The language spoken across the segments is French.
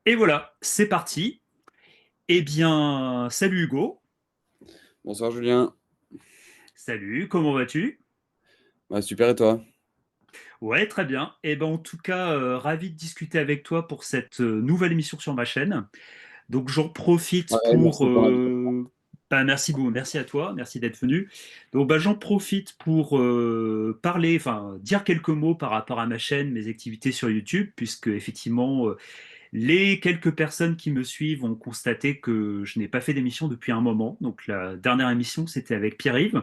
Et voilà, c'est parti. Eh bien, salut Hugo. Bonsoir Julien. Salut, comment vas-tu? Bah, super et toi? Ouais, très bien. Eh ben, en tout cas, ravi de discuter avec toi pour cette nouvelle émission sur ma chaîne. Donc, j'en profite Ouais, merci pour l'invitation. bah, merci beaucoup, merci à toi, merci d'être venu. Donc, bah, j'en profite pour parler, enfin, dire quelques mots par rapport à ma chaîne, mes activités sur YouTube, puisque effectivement, les quelques personnes qui me suivent ont constaté que je n'ai pas fait d'émission depuis un moment. Donc, la dernière émission, c'était avec Pierre-Yves.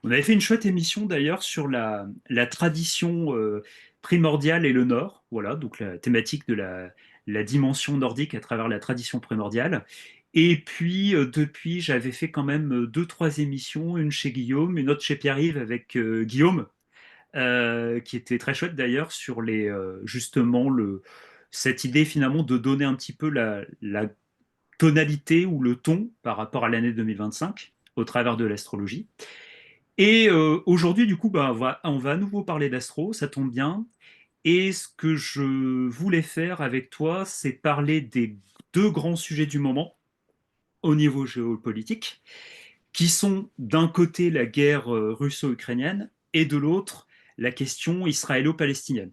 On avait fait une chouette émission d'ailleurs sur la tradition primordiale et le Nord, voilà, donc la thématique de la dimension nordique à travers la tradition primordiale. Et puis depuis, j'avais fait quand même deux, trois émissions, une chez Guillaume, une autre chez Pierre-Yves avec Guillaume, qui était très chouette d'ailleurs sur justement cette idée finalement de donner un petit peu la tonalité ou le ton par rapport à l'année 2025 au travers de l'astrologie. Et aujourd'hui, du coup, bah, on va à nouveau parler d'astro, ça tombe bien. Et ce que je voulais faire avec toi, c'est parler des deux grands sujets du moment au niveau géopolitique, qui sont d'un côté la guerre russo-ukrainienne et de l'autre la question israélo-palestinienne.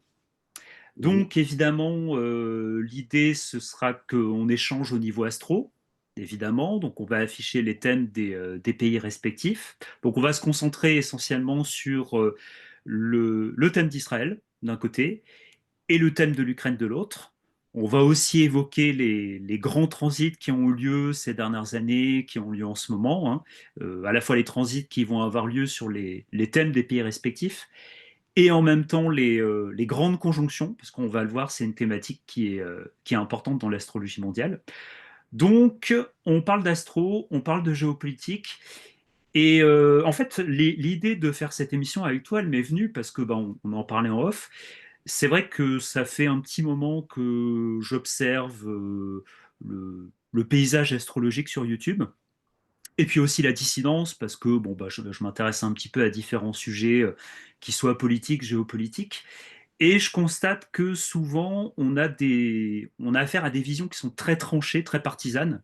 Mhm. Donc évidemment, l'idée, ce sera qu'on échange au niveau astro, évidemment. Donc on va afficher les thèmes des pays respectifs. Donc on va se concentrer essentiellement sur le thème d'Israël d'un côté et le thème de l'Ukraine de l'autre. On va aussi évoquer les grands transits qui ont eu lieu ces dernières années, qui ont lieu en ce moment, hein. À la fois les transits qui vont avoir lieu sur les thèmes des pays respectifs, et en même temps les grandes conjonctions, parce qu'on va le voir, c'est une thématique qui est importante dans l'astrologie mondiale. Donc, on parle d'astro, on parle de géopolitique, et en fait, l'idée de faire cette émission avec toi, elle m'est venue parce que on en parlait en off. C'est vrai que ça fait un petit moment que j'observe le paysage astrologique sur YouTube. Et puis aussi la dissidence, parce que je m'intéresse un petit peu à différents sujets, qui soient politiques, géopolitiques. Et je constate que souvent, on a affaire à des visions qui sont très tranchées, très partisanes.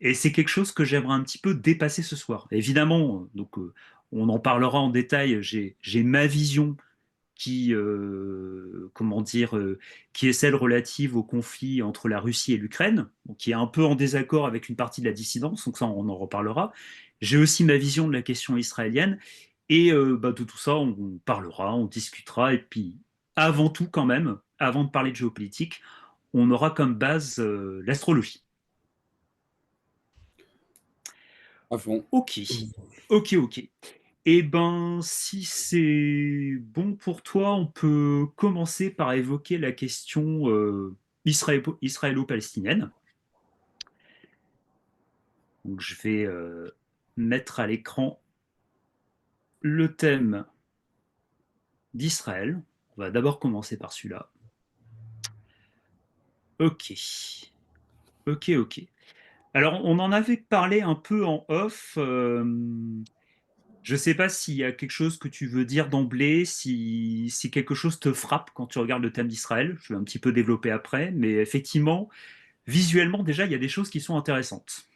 Et c'est quelque chose que j'aimerais un petit peu dépasser ce soir. Évidemment, on en parlera en détail. J'ai ma vision comment dire, qui est celle relative au conflit entre la Russie et l'Ukraine, donc qui est un peu en désaccord avec une partie de la dissidence, donc ça on en reparlera. J'ai aussi ma vision de la question israélienne, et de tout ça on parlera, on discutera, et puis avant tout quand même, avant de parler de géopolitique, on aura comme base l'astrologie. À fond. Ok, ok. Eh ben, si c'est bon pour toi, on peut commencer par évoquer la question israélo-palestinienne. Donc, je vais mettre à l'écran le thème d'Israël. On va d'abord commencer par celui-là. Ok, ok. Alors, on en avait parlé un peu en off. Je ne sais pas s'il y a quelque chose que tu veux dire d'emblée, si quelque chose te frappe quand tu regardes le thème d'Israël. Je vais un petit peu développer après, mais effectivement, visuellement, déjà, il y a des choses qui sont intéressantes.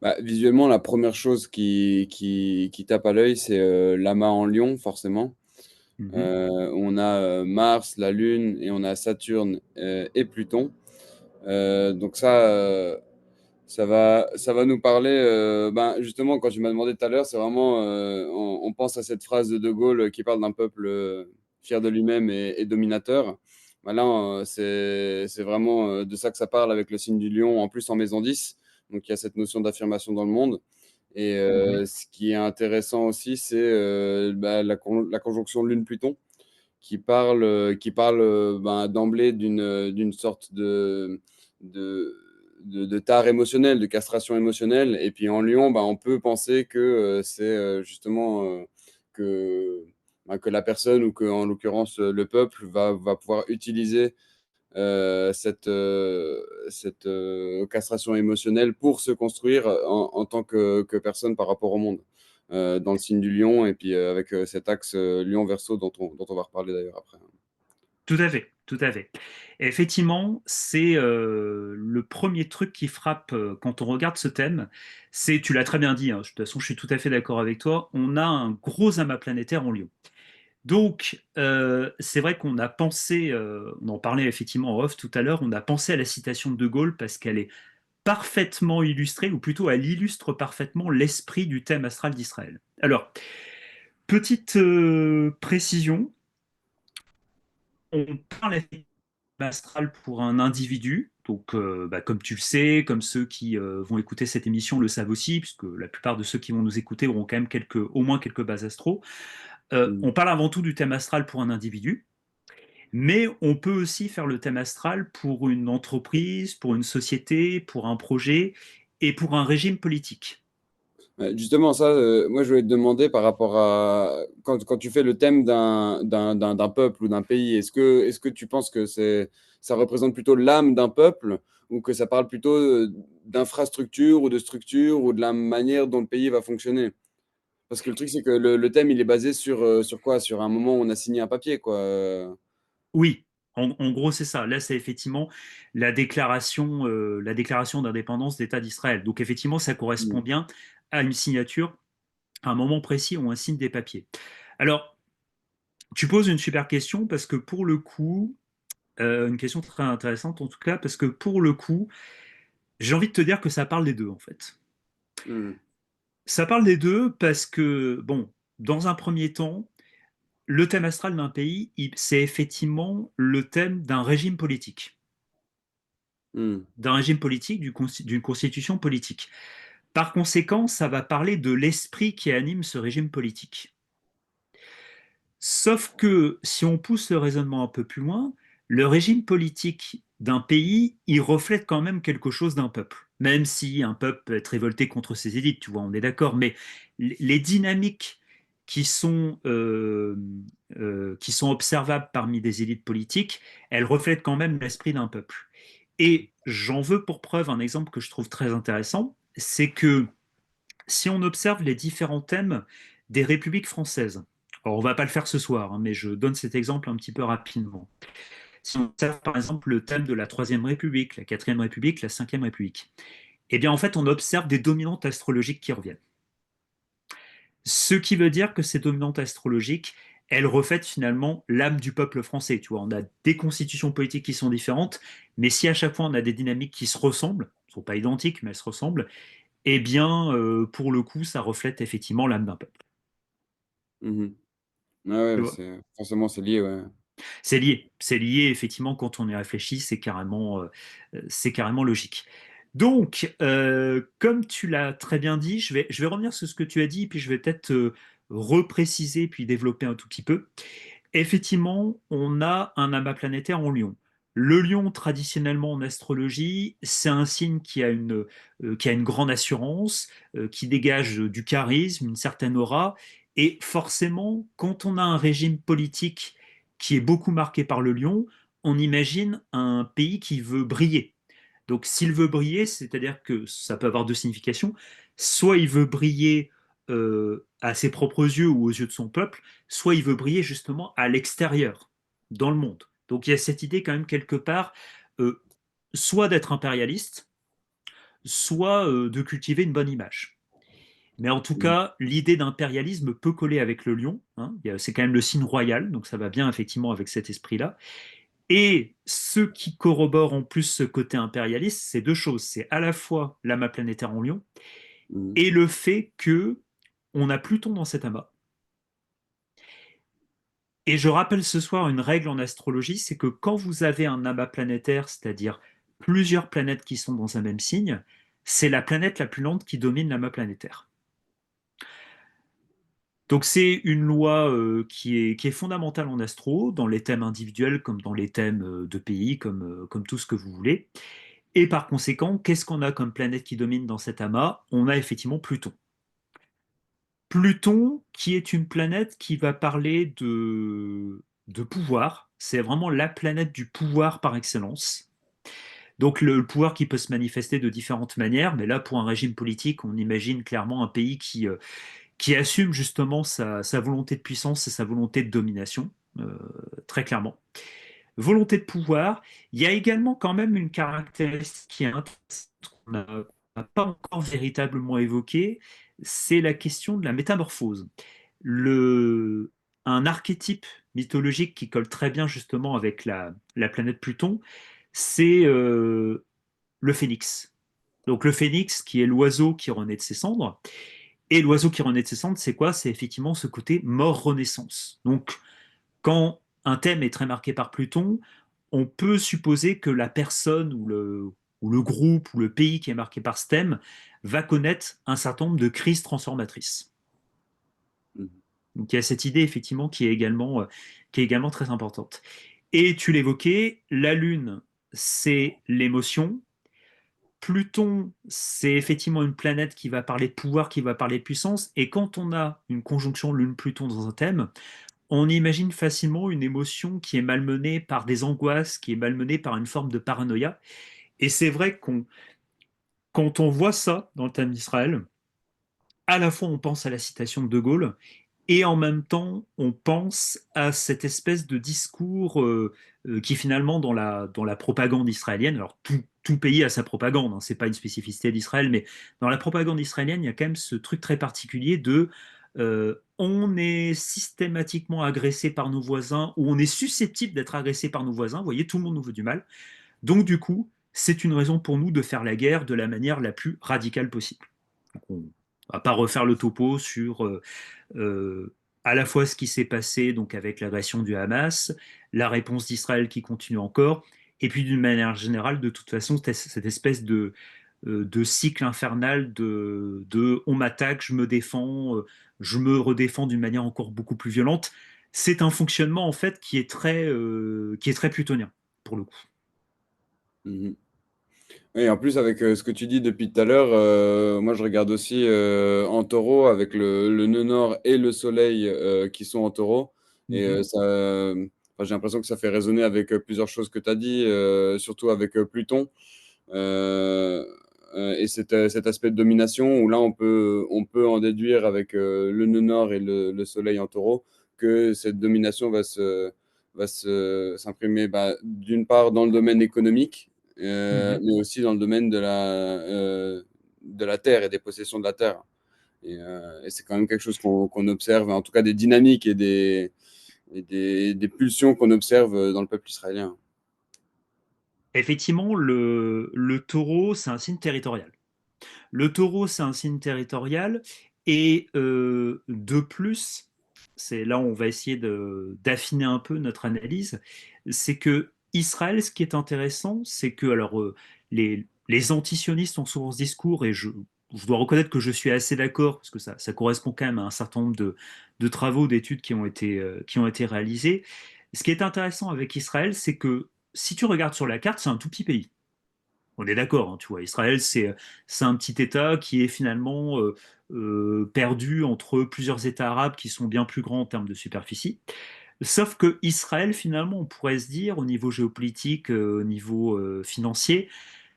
Bah, visuellement, la première chose qui tape à l'œil, c'est l'amas en lion, forcément. Mhm. On a Mars, la Lune, et on a Saturne et Pluton. Donc ça va nous parler. Ben, justement, quand tu m'as demandé tout à l'heure, c'est vraiment, on pense à cette phrase de De Gaulle qui parle d'un peuple fier de lui-même et dominateur. Ben là, c'est vraiment de ça que ça parle avec le signe du lion, en plus en maison 10. Donc il y a cette notion d'affirmation dans le monde. Et Mhm. ce qui est intéressant aussi, c'est bah, la conjonction Lune-Pluton qui parle ben, d'emblée d'une sorte de, de tare émotionnelle, de castration émotionnelle. Et puis en Lion, ben, on peut penser que c'est justement que, que la personne ou que, en l'occurrence, le peuple va pouvoir utiliser cette castration émotionnelle pour se construire en tant que personne par rapport au monde, dans le signe du lion, et puis avec cet axe lion-verso dont on va reparler d'ailleurs après. Tout à fait, tout à fait. Et effectivement, c'est le premier truc qui frappe quand on regarde ce thème. C'est, tu l'as très bien dit, hein, de toute façon, je suis tout à fait d'accord avec toi. On a un gros amas planétaire en Lion. Donc, c'est vrai qu'on a pensé, on en parlait effectivement en off tout à l'heure, on a pensé à la citation de De Gaulle parce qu'elle est parfaitement illustrée, ou plutôt elle illustre parfaitement l'esprit du thème astral d'Israël. Alors, petite précision, on parle astral pour un individu. Donc, bah, comme tu le sais, comme ceux qui vont écouter cette émission le savent aussi, puisque la plupart de ceux qui vont nous écouter auront quand même au moins quelques bases astro. Mm. On parle avant tout du thème astral pour un individu, mais on peut aussi faire le thème astral pour une entreprise, pour une société, pour un projet et pour un régime politique. Justement, ça, moi, je voulais te demander par rapport à quand tu fais le thème d'un peuple ou d'un pays, est-ce que tu penses que ça représente plutôt l'âme d'un peuple ou que ça parle plutôt d'infrastructure ou de structure ou de la manière dont le pays va fonctionner? Parce que le truc, c'est que le thème, il est basé sur quoi? Sur un moment où on a signé un papier, quoi. Oui, en gros, c'est ça. Là, c'est effectivement la déclaration d'indépendance d'État d'Israël. Donc, effectivement, ça correspond Mm. bien à une signature à un moment précis où on signe des papiers. Alors, tu poses une super question parce que pour le coup, une question très intéressante en tout cas, parce que pour le coup, j'ai envie de te dire que ça parle des deux en fait. Mm. Ça parle des deux parce que, bon, dans un premier temps, le thème astral d'un pays, c'est effectivement le thème Mm. d'un régime politique, d'une constitution politique. Par conséquent, ça va parler de l'esprit qui anime ce régime politique. Sauf que si on pousse le raisonnement un peu plus loin, le régime politique d'un pays, il reflète quand même quelque chose d'un peuple. Même si un peuple peut être révolté contre ses élites, tu vois, on est d'accord, mais les dynamiques qui qui sont observables parmi des élites politiques, elles reflètent quand même l'esprit d'un peuple. Et j'en veux pour preuve un exemple que je trouve très intéressant, c'est que si on observe les différents thèmes des républiques françaises, alors on va pas le faire ce soir, hein, mais je donne cet exemple un petit peu rapidement. Si on observe par exemple le thème de la Troisième République, la Quatrième République, la Cinquième République, eh bien en fait on observe des dominantes astrologiques qui reviennent. Ce qui veut dire que ces dominantes astrologiques, elles reflètent finalement l'âme du peuple français. Tu vois, on a des constitutions politiques qui sont différentes, mais si à chaque fois on a des dynamiques qui se ressemblent, ne sont pas identiques, mais elles se ressemblent, eh bien, pour le coup, ça reflète effectivement l'âme d'un peuple. Mhm. Ouais, Tu ouais, vois. forcément, c'est lié, ouais. C'est lié, effectivement, quand on y réfléchit, c'est carrément logique. Donc, comme tu l'as très bien dit, je vais revenir sur ce que tu as dit, puis je vais peut-être repréciser, puis développer un tout petit peu. Effectivement, on a un amas planétaire en Lion. Le lion, traditionnellement en astrologie, c'est un signe qui a une grande assurance, qui dégage du charisme, une certaine aura. Et forcément, quand on a un régime politique qui est beaucoup marqué par le lion, on imagine un pays qui veut briller. Donc, s'il veut briller, c'est-à-dire que ça peut avoir deux significations. Soit il veut briller à ses propres yeux ou aux yeux de son peuple, soit il veut briller justement à l'extérieur, dans le monde. Donc il y a cette idée quand même quelque part, euh, soit d'être impérialiste, soit de cultiver une bonne image. Mais en tout Mhm. cas, l'idée d'impérialisme peut coller avec le lion, hein. C'est quand même le signe royal, donc ça va bien effectivement avec cet esprit-là. Et ce qui corrobore en plus ce côté impérialiste, c'est deux choses. C'est à la fois l'amas planétaire en lion Mhm. et le fait que on a Pluton dans cet amas. Et je rappelle ce soir une règle en astrologie, c'est que quand vous avez un amas planétaire, c'est-à-dire plusieurs planètes qui sont dans un même signe, c'est la planète la plus lente qui domine l'amas planétaire. Donc c'est une loi qui est fondamentale en astro, dans les thèmes individuels comme dans les thèmes de pays, comme tout ce que vous voulez. Et par conséquent, qu'est-ce qu'on a comme planète qui domine dans cet amas? On a effectivement Pluton. Pluton, qui est une planète qui va parler de pouvoir. C'est vraiment la planète du pouvoir par excellence. Donc le pouvoir qui peut se manifester de différentes manières, mais là pour un régime politique, on imagine clairement un pays qui assume justement sa volonté de puissance et sa volonté de domination, très clairement. volonté de pouvoir. Il y a également quand même une caractéristique qui est intéressante, qu'on n'a pas encore véritablement évoquée, c'est la question de la métamorphose. Le, un archétype mythologique qui colle très bien justement avec la planète Pluton, c'est le phénix. Donc le phénix qui est l'oiseau qui renaît de ses cendres. Et l'oiseau qui renaît de ses cendres, c'est quoi? C'est effectivement ce côté mort-renaissance. Donc quand un thème est très marqué par Pluton, on peut supposer que la personne ou le groupe ou le pays qui est marqué par ce thème va connaître un certain nombre de crises transformatrices. Mhm. Donc il y a cette idée effectivement qui est également très importante. Et tu l'évoquais, la Lune, c'est l'émotion. Pluton, c'est effectivement une planète qui va parler de pouvoir, qui va parler de puissance. Et quand on a une conjonction Lune-Pluton dans un thème, on imagine facilement une émotion qui est malmenée par des angoisses, qui est malmenée par une forme de paranoïa. Et c'est vrai qu'on, quand on voit ça dans le thème d'Israël, à la fois on pense à la citation de De Gaulle, et en même temps on pense à cette espèce de discours qui finalement dans la propagande israélienne, alors tout pays a sa propagande, hein, c'est pas une spécificité d'Israël, mais dans la propagande israélienne, il y a quand même ce truc très particulier de on est systématiquement agressé par nos voisins ou on est susceptible d'être agressé par nos voisins. Vous voyez, tout le monde nous veut du mal. Donc du coup, c'est une raison pour nous de faire la guerre de la manière la plus radicale possible. Donc, on ne va pas refaire le topo sur euh, à la fois ce qui s'est passé donc avec l'agression du Hamas, la réponse d'Israël qui continue encore, et puis d'une manière générale, de toute façon, cette espèce de cycle infernal de on m'attaque, je me défends, je me redéfends d'une manière encore beaucoup plus violente. C'est un fonctionnement en fait qui est très plutonien pour le coup. Mhm. Et en plus, avec ce que tu dis depuis tout à l'heure, moi je regarde aussi en taureau avec le nœud nord et le soleil qui sont en taureau. Et Mhm. enfin, j'ai l'impression que ça fait résonner avec plusieurs choses que tu as dit, surtout avec Pluton. Euh, et cet aspect de domination où là on peut en déduire avec le nœud nord et le soleil en taureau que cette domination s'imprimer bah, d'une part dans le domaine économique, Mhm. mais aussi dans le domaine de la terre et des possessions de la terre. Et c'est quand même quelque chose qu'on observe, en tout cas des dynamiques des pulsions qu'on observe dans le peuple israélien. Effectivement, le taureau, c'est un signe territorial. Le taureau, c'est un signe territorial. Et de plus, c'est là où on va essayer d'affiner un peu notre analyse, c'est que Israël, ce qui est intéressant, c'est que alors, les antisionistes ont souvent ce discours, et je dois reconnaître que je suis assez d'accord, parce que ça correspond quand même à un certain nombre de travaux, d'études qui ont été réalisés. Ce qui est intéressant avec Israël, c'est que si tu regardes sur la carte, c'est un tout petit pays. On est d'accord, hein, tu vois. Israël, c'est un petit État qui est finalement perdu entre plusieurs États arabes qui sont bien plus grands en termes de superficie. Sauf que Israël, finalement, on pourrait se dire, au niveau géopolitique, au niveau financier,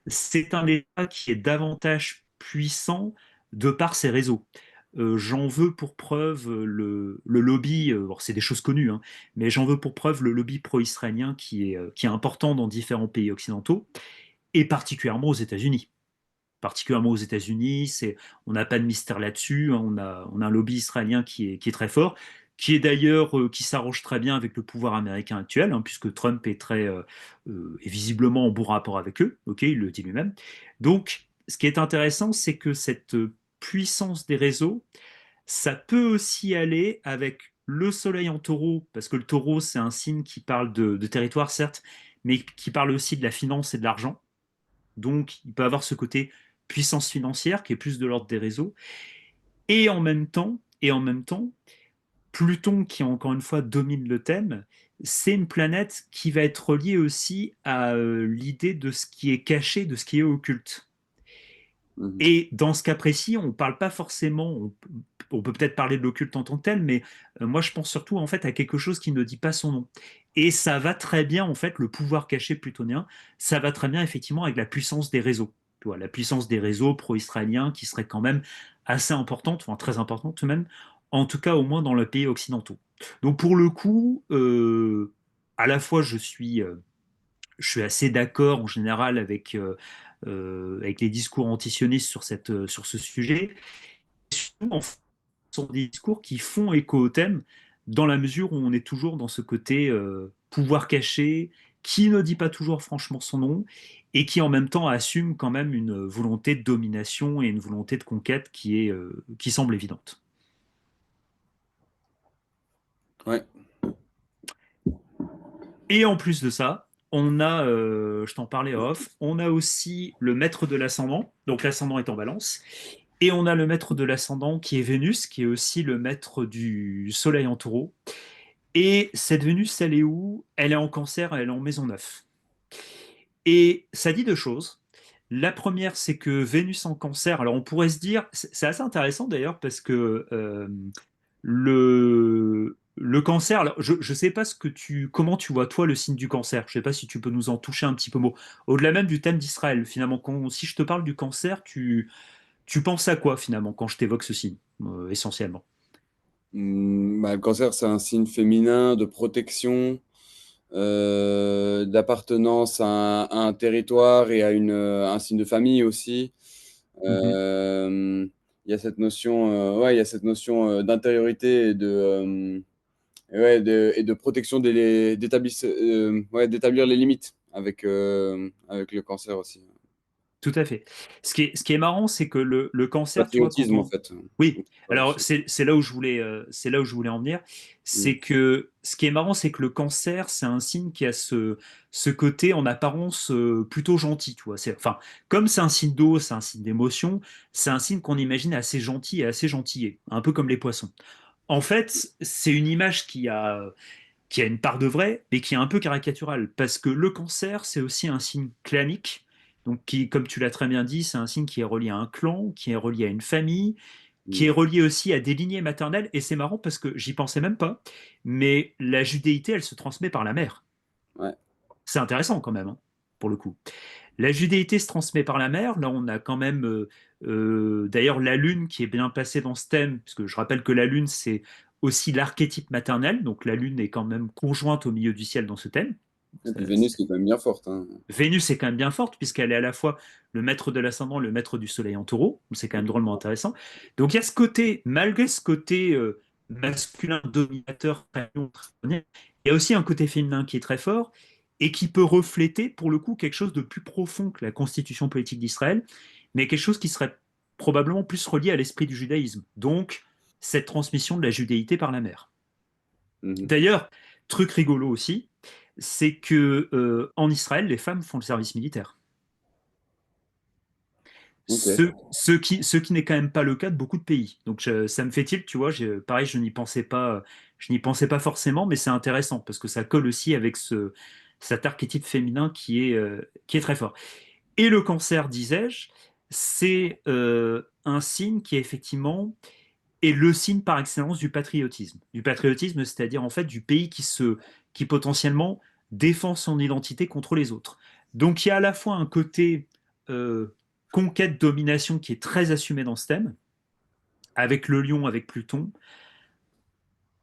c'est un État qui est davantage puissant de par ses réseaux. J'en veux pour preuve le lobby, alors c'est des choses connues, hein, mais j'en veux pour preuve le lobby pro-israélien qui est important dans différents pays occidentaux et particulièrement aux États-Unis. Particulièrement aux États-Unis, on n'a pas de mystère là-dessus, hein. On a un lobby israélien qui est très fort, qui est d'ailleurs, qui s'arrange très bien avec le pouvoir américain actuel, hein, puisque Trump est visiblement en bon rapport avec eux, ok, il le dit lui-même. Donc, ce qui est intéressant, c'est que cette puissance des réseaux, ça peut aussi aller avec le soleil en taureau, parce que le taureau, c'est un signe qui parle de territoire, certes, mais qui parle aussi de la finance et de l'argent. Donc, il peut avoir ce côté puissance financière qui est plus de l'ordre des réseaux. Et en même temps, Pluton, qui encore une fois domine le thème, c'est une planète qui va être reliée aussi à l'idée de ce qui est caché, de ce qui est occulte. Mhm. Et dans ce cas précis, on ne parle pas forcément, on peut peut-être parler de l'occulte en tant que tel, mais moi je pense surtout en fait à quelque chose qui ne dit pas son nom. Et ça va très bien en fait, le pouvoir caché plutonien, ça va très bien effectivement avec la puissance des réseaux. Tu vois, la puissance des réseaux pro-israéliens qui serait quand même assez importante, enfin très importante tout de même, en tout cas au moins dans les pays occidentaux. Donc pour le coup, à la fois je suis assez d'accord en général avec les discours antisionistes sur ce sujet. Surtout, en fait, ce sont des discours qui font écho au thème, dans la mesure où on est toujours dans ce côté pouvoir caché, qui ne dit pas toujours franchement son nom, et qui en même temps assume quand même une volonté de domination et une volonté de conquête qui semble évidente. Ouais. Et en plus de ça, je t'en parlais off, on a aussi le maître de l'ascendant, donc l'ascendant est en balance, et on a le maître de l'ascendant qui est Vénus, qui est aussi le maître du soleil en taureau. Et cette Vénus, elle est où? Elle est en cancer, elle est en maison 9. Et ça dit deux choses. La première, c'est que Vénus en cancer, alors on pourrait se dire, c'est assez intéressant d'ailleurs, parce que le cancer, alors je ne sais pas comment tu vois toi le signe du cancer. Je ne sais pas si tu peux nous en toucher un petit peu mot. Au-delà même du thème d'Israël, finalement, si je te parle du cancer, tu penses à quoi finalement quand je t'évoque ce signe, essentiellement? Bah, le cancer, c'est un signe féminin de protection, d'appartenance à un territoire et à un signe de famille aussi. Mhm. Il y a cette notion, ouais, il y a cette notion d'intériorité et de protection ouais, d'établir les limites avec le cancer aussi. Tout à fait. Ce qui est marrant, c'est que le cancer, tu vois, quand Patriotisme, en on... fait. Oui, Ouais, alors c'est là où je voulais en venir. Mm. C'est que ce qui est marrant, c'est que le cancer, c'est un signe qui a ce côté en apparence plutôt gentil, tu vois. Enfin, comme c'est un signe d'eau, c'est un signe d'émotion, c'est un signe qu'on imagine assez gentil et assez gentillé, un peu comme les poissons. En fait, c'est une image qui a une part de vrai, mais qui est un peu caricaturale, parce que le cancer, c'est aussi un signe clanique, donc qui, comme tu l'as très bien dit, c'est un signe qui est relié à un clan, qui est relié à une famille, qui Mm. est relié aussi à des lignées maternelles, et c'est marrant parce que j'y pensais même pas, mais la judéité, elle se transmet par la mère. Ouais. C'est intéressant quand même, hein, pour le coup. La judéité se transmet par la mère. Là, on a quand même, d'ailleurs, la lune qui est bien placée dans ce thème, puisque je rappelle que la lune, c'est aussi l'archétype maternel. Donc, la lune est quand même conjointe au milieu du ciel dans ce thème. Et puis Vénus qui est quand même bien forte, hein. Vénus est quand même bien forte, puisqu'elle est à la fois le maître de l'ascendant, le maître du soleil en taureau. C'est quand même drôlement intéressant. Donc, il y a ce côté, malgré ce côté masculin dominateur, il y a aussi un côté féminin qui est très fort et qui peut refléter, pour le coup, quelque chose de plus profond que la constitution politique d'Israël, mais quelque chose qui serait probablement plus relié à l'esprit du judaïsme. Donc, cette transmission de la judéité par la mère. Mhm. D'ailleurs, truc rigolo aussi, c'est que en Israël, les femmes font le service militaire. Ok. Ce qui n'est quand même pas le cas de beaucoup de pays. Donc ça me fait tilt, tu vois, pareil, je n'y pensais pas forcément, mais c'est intéressant parce que ça colle aussi avec cet archétype féminin qui est très fort. Et le cancer, disais-je, c'est un signe qui effectivement est le signe par excellence du patriotisme. Du patriotisme, c'est-à-dire en fait du pays qui potentiellement défend son identité contre les autres. Donc il y a à la fois un côté euh, conquête, domination qui est très assumé dans ce thème, avec le lion, avec Pluton.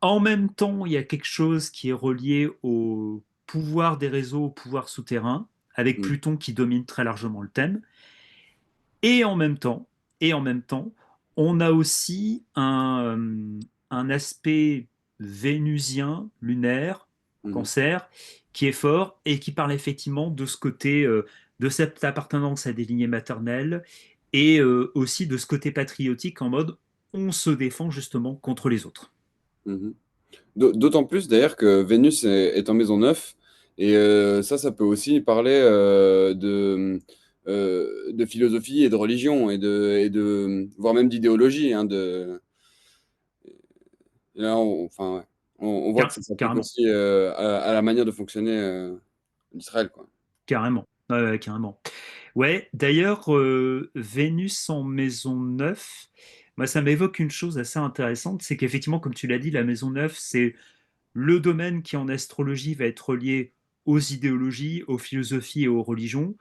En même temps, il y a quelque chose qui est relié au pouvoir des réseaux, au pouvoir souterrain, avec Mm. Pluton qui domine très largement le thème. Et en même temps, et en même temps, on a aussi un aspect vénusien, lunaire, en Mhm. cancer, qui est fort et qui parle effectivement de ce côté, de cette appartenance à des lignées maternelles et aussi de ce côté patriotique en mode on se défend justement contre les autres. Mhm. D'autant plus d'ailleurs que Vénus est en maison 9 et ça peut aussi parler de philosophie et de religion voire même d'idéologie, hein, et là, enfin, ouais. On voit que ça s'applique Carrément, aussi à la manière de fonctionner d'Israël, quoi. carrément, ouais, ouais, carrément. Ouais, d'ailleurs, Vénus en maison 9, moi, ça m'évoque une chose assez intéressante, c'est qu'effectivement, comme tu l'as dit, la maison 9, c'est le domaine qui en astrologie va être lié aux idéologies, aux philosophies et aux religions.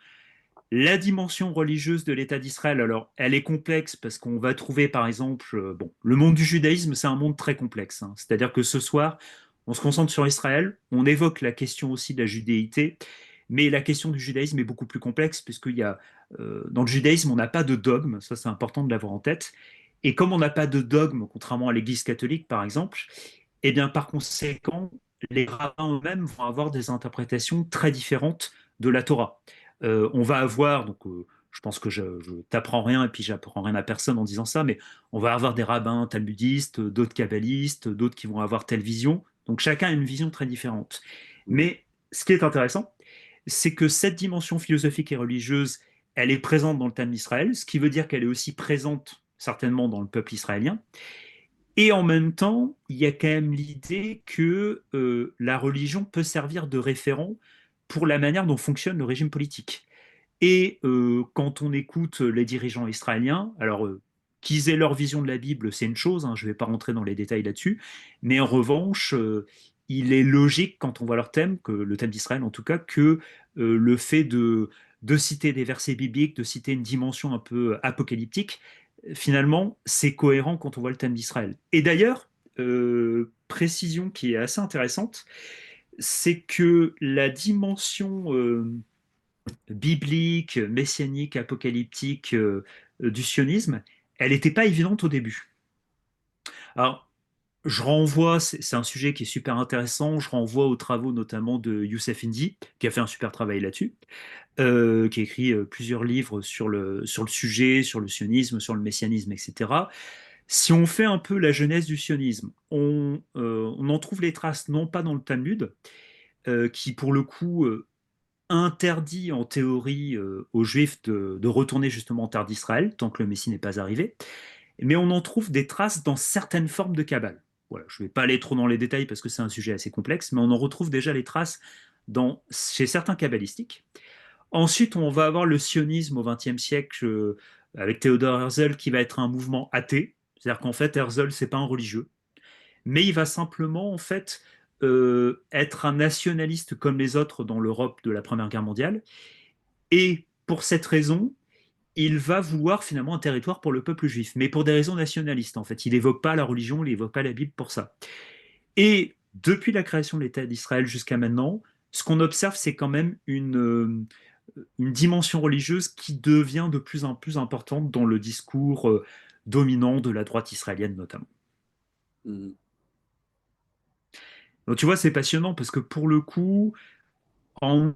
La dimension religieuse de l'État d'Israël, alors, elle est complexe parce qu'on va trouver, par exemple, bon, le monde du judaïsme, c'est un monde très complexe, hein. C'est-à-dire que ce soir, On se concentre sur Israël, on évoque la question aussi de la judéité, mais la question du judaïsme est beaucoup plus complexe, puisqu'il y a, dans le judaïsme, on n'a pas de dogme, ça c'est important de l'avoir en tête. Et comme on n'a pas de dogme, contrairement à l'Église catholique par exemple, et bien par conséquent, les rabbins eux-mêmes vont avoir des interprétations très différentes de la Torah. On va avoir, donc je pense que je t'apprends rien et puis j'apprends rien à personne en disant ça, mais on va avoir des rabbins talmudistes, d'autres kabbalistes, d'autres qui vont avoir telle vision. Donc chacun a une vision très différente. Mhm. Mais ce qui est intéressant, c'est que cette dimension philosophique et religieuse, elle est présente dans le thème d'Israël, ce qui veut dire qu'elle est aussi présente certainement dans le peuple israélien. Et en même temps, il y a quand même l'idée que la religion peut servir de référent pour la manière dont fonctionne le régime politique. Et quand on écoute les dirigeants israéliens, alors qu'ils aient leur vision de la Bible, c'est une chose, hein, je ne vais pas rentrer dans les détails là-dessus, mais en revanche, il est logique quand on voit leur thème, que le thème d'Israël en tout cas, que le fait de citer des versets bibliques, de citer une dimension un peu apocalyptique, finalement, c'est cohérent quand on voit le thème d'Israël. Et d'ailleurs, précision qui est assez intéressante, c'est que la dimension biblique, messianique, apocalyptique du sionisme, elle n'était pas évidente au début. Alors, je renvoie, c'est un sujet qui est super intéressant, je renvoie aux travaux notamment de Youssef Indy, qui a fait un super travail là-dessus, qui a écrit plusieurs livres sur le sujet, sur le sionisme, sur le messianisme, etc. Si on fait un peu la genèse du sionisme, on en trouve les traces non pas dans le Talmud, qui pour le coup interdit en théorie aux Juifs de retourner justement en terre d'Israël tant que le Messie n'est pas arrivé, mais on en trouve des traces dans certaines formes de Kabbale. Voilà, je ne vais pas aller trop dans les détails parce que c'est un sujet assez complexe, mais on en retrouve déjà les traces chez certains kabbalistiques. Ensuite, on va avoir le sionisme au XXe siècle avec Theodor Herzl qui va être un mouvement athée. C'est-à-dire qu'en fait, Herzl, c'est pas un religieux, mais il va simplement en fait être un nationaliste comme les autres dans l'Europe de la Première Guerre mondiale. Et pour cette raison, il va vouloir finalement un territoire pour le peuple juif, mais pour des raisons nationalistes en fait. Il n'évoque pas la religion, il n'évoque pas la Bible pour ça. Et depuis la création de l'État d'Israël jusqu'à maintenant, ce qu'on observe, c'est quand même une dimension religieuse qui devient de plus en plus importante dans le discours dominant de la droite israélienne notamment. Mhm. Donc tu vois, c'est passionnant parce que pour le coup, en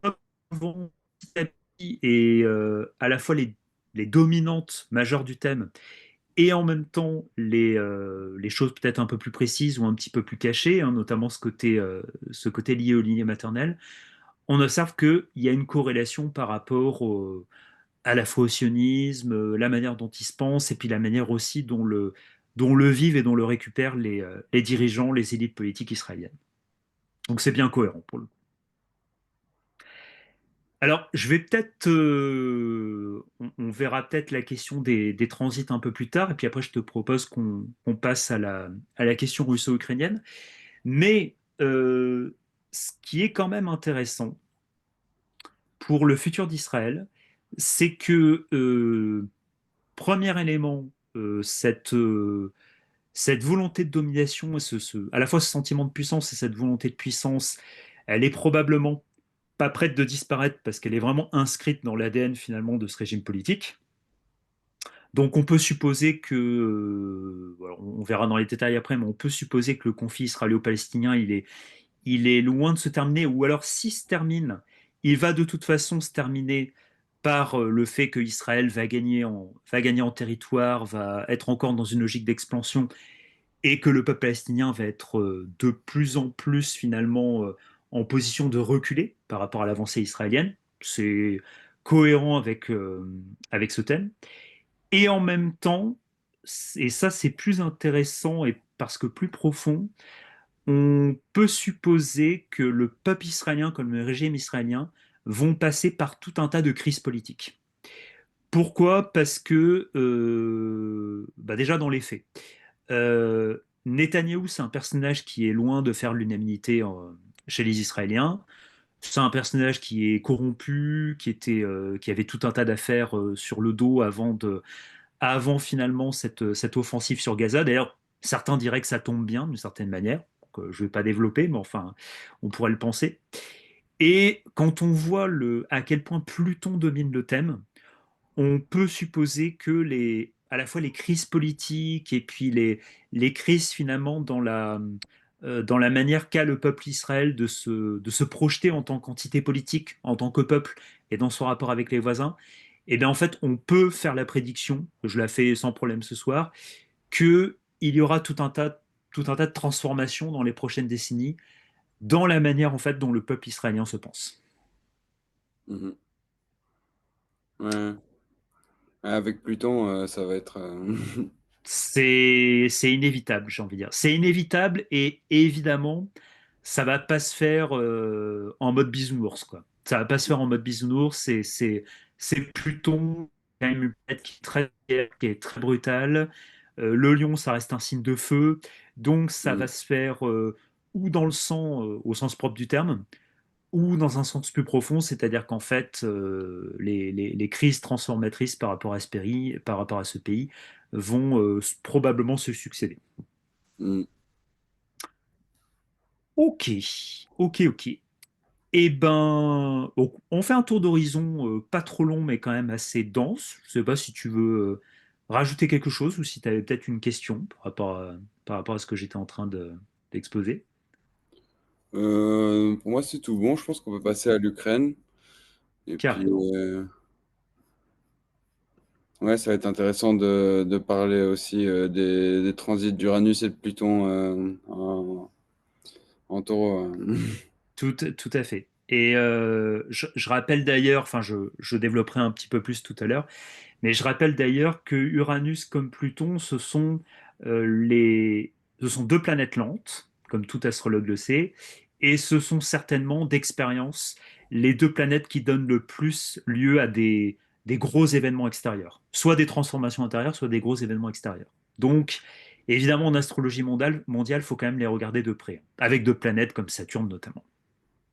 observant petit à petit et à la fois les dominantes majeures du thème et en même temps les choses peut-être un peu plus précises ou un petit peu plus cachées, hein, notamment ce côté lié aux lignées maternelles, on observe qu'il y a une corrélation par rapport à la fois au sionisme, la manière dont ils se pensent et puis la manière aussi dont le vivent et dont le récupèrent les dirigeants, les élites politiques israéliennes. Donc c'est bien cohérent pour le coup. Alors, je vais peut-être, on verra peut-être la question des transits un peu plus tard, et puis après, je te propose qu'on passe à la question russo-ukrainienne. Mais ce qui est quand même intéressant pour le futur d'Israël, c'est que, premier élément, cette volonté de domination, et à la fois ce sentiment de puissance et cette volonté de puissance, elle est probablement pas prête de disparaître parce qu'elle est vraiment inscrite dans l'ADN finalement de ce régime politique. Donc on peut supposer que, voilà, on verra dans les détails après, mais on peut supposer que le conflit israélo-palestinien, il est loin de se terminer, ou alors s'il se termine, il va de toute façon se terminer par le fait que Israël va gagner en territoire, va être encore dans une logique d'expansion, et que le peuple palestinien va être de plus en plus finalement en position de reculer par rapport à l'avancée israélienne. C'est cohérent avec ce thème. Et en même temps, et ça c'est plus intéressant et parce que plus profond, on peut supposer que le peuple israélien comme le régime israélien vont passer par tout un tas de crises politiques. Pourquoi? Parce que, bah déjà dans les faits, Netanyahou, c'est un personnage qui est loin de faire l'unanimité chez les Israéliens. C'est un personnage qui est corrompu, qui avait tout un tas d'affaires sur le dos avant finalement cette offensive sur Gaza. D'ailleurs, certains diraient que ça tombe bien d'une certaine manière. donc je ne vais pas développer, mais enfin, on pourrait le penser. Et quand on voit à quel point Pluton domine le thème, on peut supposer que à la fois les crises politiques et puis les crises finalement dans la manière qu'a le peuple Israël de se projeter en tant qu'entité politique, en tant que peuple et dans son rapport avec les voisins, et bien en fait on peut faire la prédiction, je la fais sans problème ce soir, qu'il y aura tout un tas de transformations dans les prochaines décennies dans la manière en fait dont le peuple israélien se pense. Mhm. Ouais. Avec Pluton, ça va être. C'est inévitable, j'ai envie de dire. C'est inévitable et évidemment, ça va pas se faire en mode bisounours, quoi. Ça va pas se faire en mode bisounours. C'est Pluton, quand même une planète qui est très brutale. Le lion, ça reste un signe de feu. Donc, ça va Mhm. se faire ou dans le sang, au sens propre du terme, ou dans un sens plus profond, c'est-à-dire qu'en fait, les crises transformatrices par rapport à ce pays vont probablement se succéder. Mhm. Ok, ok. Eh ben, donc, on fait un tour d'horizon pas trop long, mais quand même assez dense. Je sais pas si tu veux rajouter quelque chose ou si tu avais peut-être une question par rapport à ce que j'étais en train d'exposer. Pour moi, c'est tout bon. Je pense qu'on peut passer à l'Ukraine. Et puis, Carrément. ouais, ça va être intéressant de parler aussi des transits d'Uranus et de Pluton en taureau. Tout à fait. Et je rappelle d'ailleurs, enfin je développerai un petit peu plus tout à l'heure, mais je rappelle d'ailleurs que Uranus comme Pluton, ce sont deux planètes lentes, comme tout astrologue le sait, et ce sont certainement d'expérience les deux planètes qui donnent le plus lieu à des gros événements extérieurs, soit des transformations intérieures, soit des gros événements extérieurs. Donc, évidemment, en astrologie mondiale, faut quand même les regarder de près, avec deux planètes comme Saturne notamment.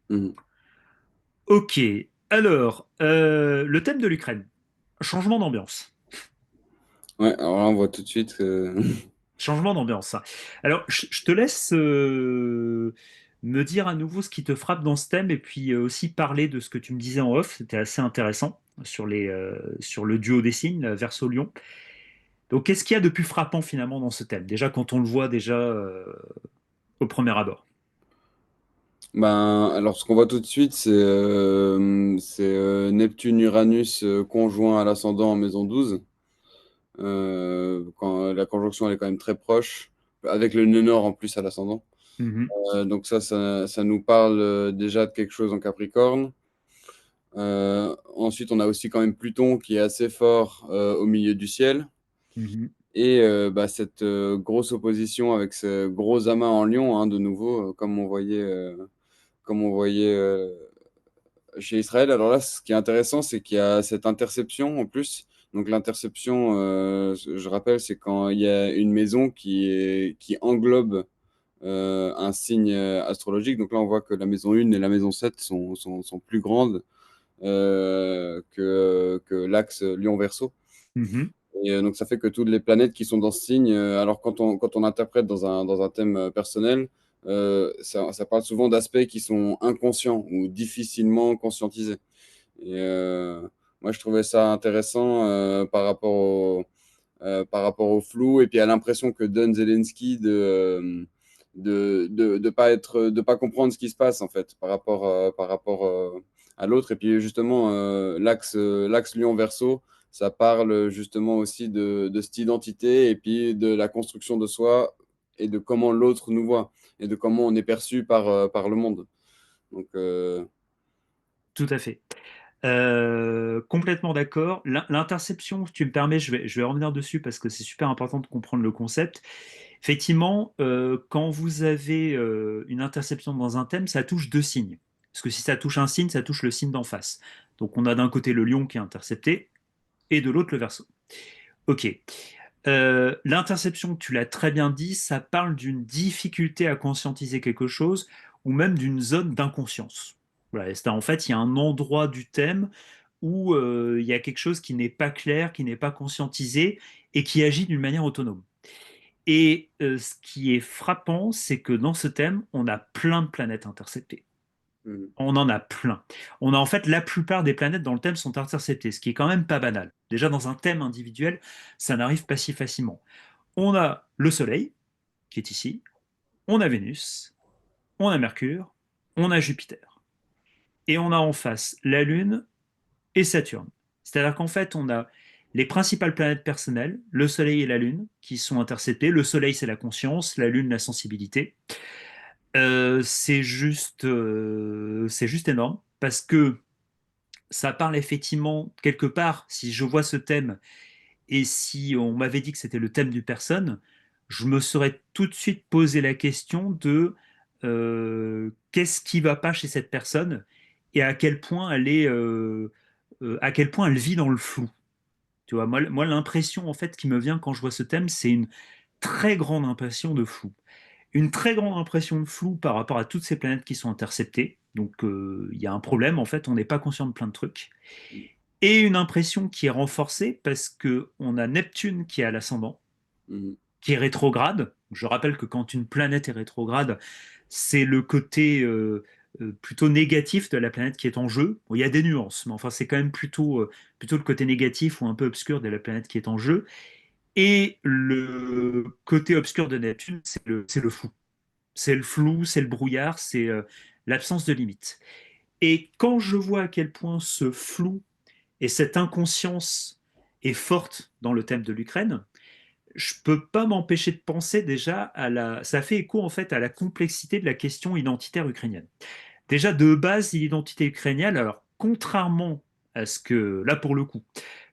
Mhm. Ok, alors, le thème de l'Ukraine, changement d'ambiance. Ouais, alors là, on voit tout de suite que. Changement d'ambiance. Alors, je te laisse me dire à nouveau ce qui te frappe dans ce thème et puis aussi parler de ce que tu me disais en off. C'était assez intéressant sur le duo des signes, la Verseau-Lion. Donc, qu'est-ce qu'il y a de plus frappant finalement dans ce thème? Déjà, quand on le voit déjà au premier abord. Ben, alors, ce qu'on voit tout de suite, c'est Neptune-Uranus conjoint à l'ascendant en maison 12. Quand la conjonction elle est quand même très proche, avec le nœud nord en plus à l'ascendant. Mhm, Donc ça nous parle déjà de quelque chose en Capricorne. Ensuite, on a aussi quand même Pluton qui est assez fort au milieu du ciel. mhm, Et bah, cette grosse opposition avec ce gros amas en Lion, hein, de nouveau, comme on voyait chez Israël. Alors là, ce qui est intéressant, c'est qu'il y a cette interception en plus. Donc l'interception, je rappelle, c'est quand il y a une maison qui englobe un signe astrologique. Donc là, on voit que la maison 1 et la maison 7 sont plus grandes que l'axe Lion-Verseau. mhm. Et donc ça fait que toutes les planètes qui sont dans ce signe, alors quand on interprète dans un thème personnel, ça parle souvent d'aspects qui sont inconscients ou difficilement conscientisés. Et moi, je trouvais ça intéressant par rapport au flou et puis à l'impression que donne Zelensky de pas comprendre ce qui se passe en fait par rapport à l'autre. Et puis justement, l'axe Lion-Verseau, ça parle justement aussi de cette identité et puis de la construction de soi et de comment l'autre nous voit et de comment on est perçu par le monde. Donc, Tout à fait. Complètement d'accord. L'interception, si tu me permets, je vais revenir dessus parce que c'est super important de comprendre le concept. Effectivement, quand vous avez une interception dans un thème, ça touche deux signes. Parce que si ça touche un signe, ça touche le signe d'en face. Donc on a d'un côté le lion qui est intercepté et de l'autre le verso. Ok. L'interception, tu l'as très bien dit, ça parle d'une difficulté à conscientiser quelque chose ou même d'une zone d'inconscience. Voilà, en fait, il y a un endroit du thème où il y a quelque chose qui n'est pas clair, qui n'est pas conscientisé et qui agit d'une manière autonome. Et ce qui est frappant, c'est que dans ce thème, on a plein de planètes interceptées. Mhm. On en a plein. On a en fait la plupart des planètes dans le thème sont interceptées, ce qui est quand même pas banal. Déjà dans un thème individuel, ça n'arrive pas si facilement. On a le Soleil, qui est ici, on a Vénus, on a Mercure, on a Jupiter. Et on a en face la Lune et Saturne. C'est-à-dire qu'en fait, on a les principales planètes personnelles, le Soleil et la Lune, qui sont interceptées. Le Soleil, c'est la conscience, la Lune, la sensibilité. C'est juste énorme parce que ça parle effectivement quelque part, si je vois ce thème et si on m'avait dit que c'était le thème du personne, je me serais tout de suite posé la question de qu'est-ce qui va pas chez cette personne et à quel point à quel point elle vit dans le flou. Tu vois, moi l'impression en fait qui me vient quand je vois ce thème, c'est une très grande impression de flou. Une très grande impression de flou par rapport à toutes ces planètes qui sont interceptées. Donc il y a un problème, en fait, on n'est pas conscient de plein de trucs. Et une impression qui est renforcée parce que on a Neptune qui est à l'ascendant, Mhm. qui est rétrograde. Je rappelle que quand une planète est rétrograde, c'est le côté plutôt négatif de la planète qui est en jeu. Bon, il y a des nuances, mais enfin c'est quand même plutôt le côté négatif ou un peu obscur de la planète qui est en jeu. Et le côté obscur de Neptune, c'est le fou. C'est le flou, c'est le brouillard, c'est l'absence de limite. Et quand je vois à quel point ce flou et cette inconscience est forte dans le thème de l'Ukraine, je peux pas m'empêcher de penser déjà à la. Ça fait écho en fait à la complexité de la question identitaire ukrainienne. Déjà de base, l'identité ukrainienne, alors contrairement à ce que, là pour le coup,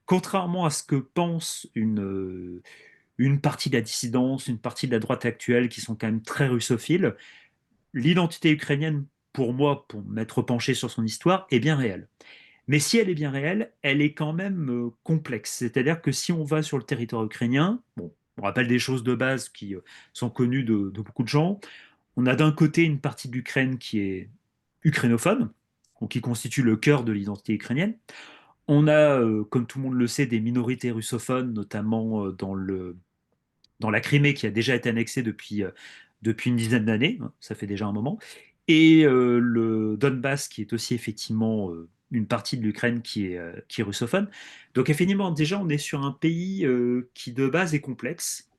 contrairement à ce que pense une partie de la dissidence, une partie de la droite actuelle qui sont quand même très russophiles, l'identité ukrainienne, pour moi, pour m'être penché sur son histoire, est bien réelle. Mais si elle est bien réelle, elle est quand même complexe. C'est-à-dire que si on va sur le territoire ukrainien, bon, on rappelle des choses de base qui sont connues de beaucoup de gens. On a d'un côté une partie de l'Ukraine qui est ukrainophone, donc qui constitue le cœur de l'identité ukrainienne. On a, comme tout le monde le sait, des minorités russophones, notamment dans la Crimée qui a déjà été annexée depuis une dizaine d'années, hein, ça fait déjà un moment, et le Donbass qui est aussi effectivement une partie de l'Ukraine qui est russophone. Donc effectivement, déjà on est sur un pays qui de base est complexe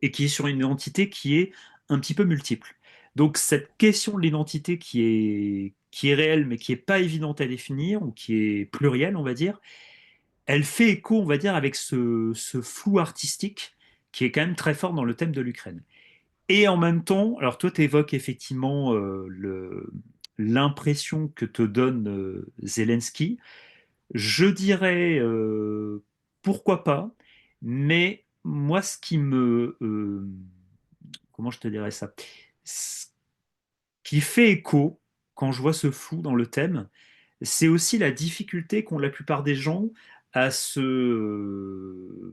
et qui est sur une identité qui est un petit peu multiple. Donc cette question de l'identité qui est réelle mais qui n'est pas évidente à définir ou qui est plurielle, on va dire, elle fait écho, on va dire, avec ce flou artistique qui est quand même très fort dans le thème de l'Ukraine. Et en même temps, alors toi, tu évoques effectivement l'impression que te donne Zelensky. Je dirais pourquoi pas, mais moi, ce qui me... comment je te dirais ça? Ce qui fait écho quand je vois ce flou dans le thème, c'est aussi la difficulté qu'ont la plupart des gens à se...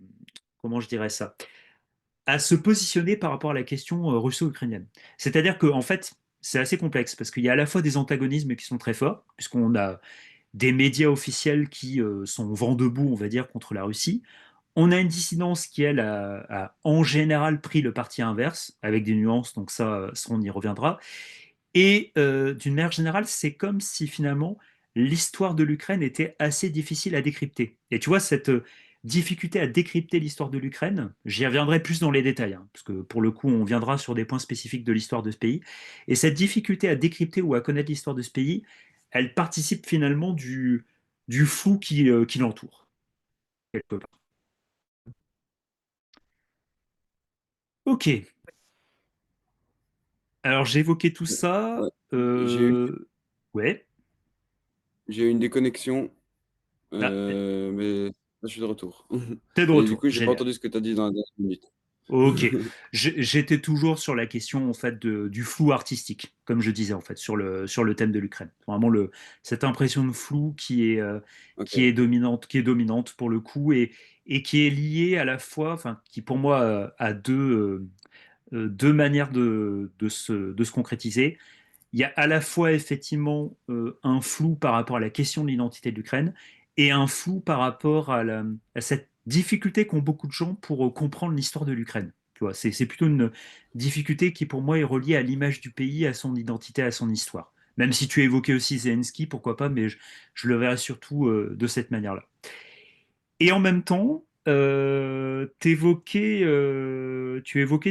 comment je dirais ça? À se positionner par rapport à la question russo-ukrainienne. C'est-à-dire qu'en fait, c'est assez complexe parce qu'il y a à la fois des antagonismes qui sont très forts, puisqu'on a des médias officiels qui sont vent debout, on va dire, contre la Russie. On a une dissidence qui, elle, a en général pris le parti inverse, avec des nuances, donc ça on y reviendra. Et d'une manière générale, c'est comme si finalement l'histoire de l'Ukraine était assez difficile à décrypter. Et tu vois, cette difficulté à décrypter l'histoire de l'Ukraine, j'y reviendrai plus dans les détails, hein, parce que pour le coup, on viendra sur des points spécifiques de l'histoire de ce pays. Et cette difficulté à décrypter ou à connaître l'histoire de ce pays, elle participe finalement du flou qui l'entoure, quelque part. Ok, alors j'ai évoqué tout Ouais. ça. J'ai eu, Ouais, j'ai eu une déconnexion, là, mais là, je suis de retour. t'es de Et du retour, coup, j'ai pas génial. entendu ce que tu as dit dans la dernière minute. Ok, j'étais toujours sur la question en fait du flou artistique, comme je disais en fait sur le thème de l'Ukraine. Vraiment cette impression de flou Ok. qui est dominante pour le coup et qui est liée à la fois, enfin qui pour moi a deux manières de se concrétiser. Il y a à la fois effectivement un flou par rapport à la question de l'identité de l'Ukraine et un flou par rapport à cette difficulté qu'ont beaucoup de gens pour comprendre l'histoire de l'Ukraine. Tu vois, c'est plutôt une difficulté qui, pour moi, est reliée à l'image du pays, à son identité, à son histoire. Même si tu évoquais aussi Zelensky, pourquoi pas, mais je le verrais surtout de cette manière-là. Et en même temps, tu évoquais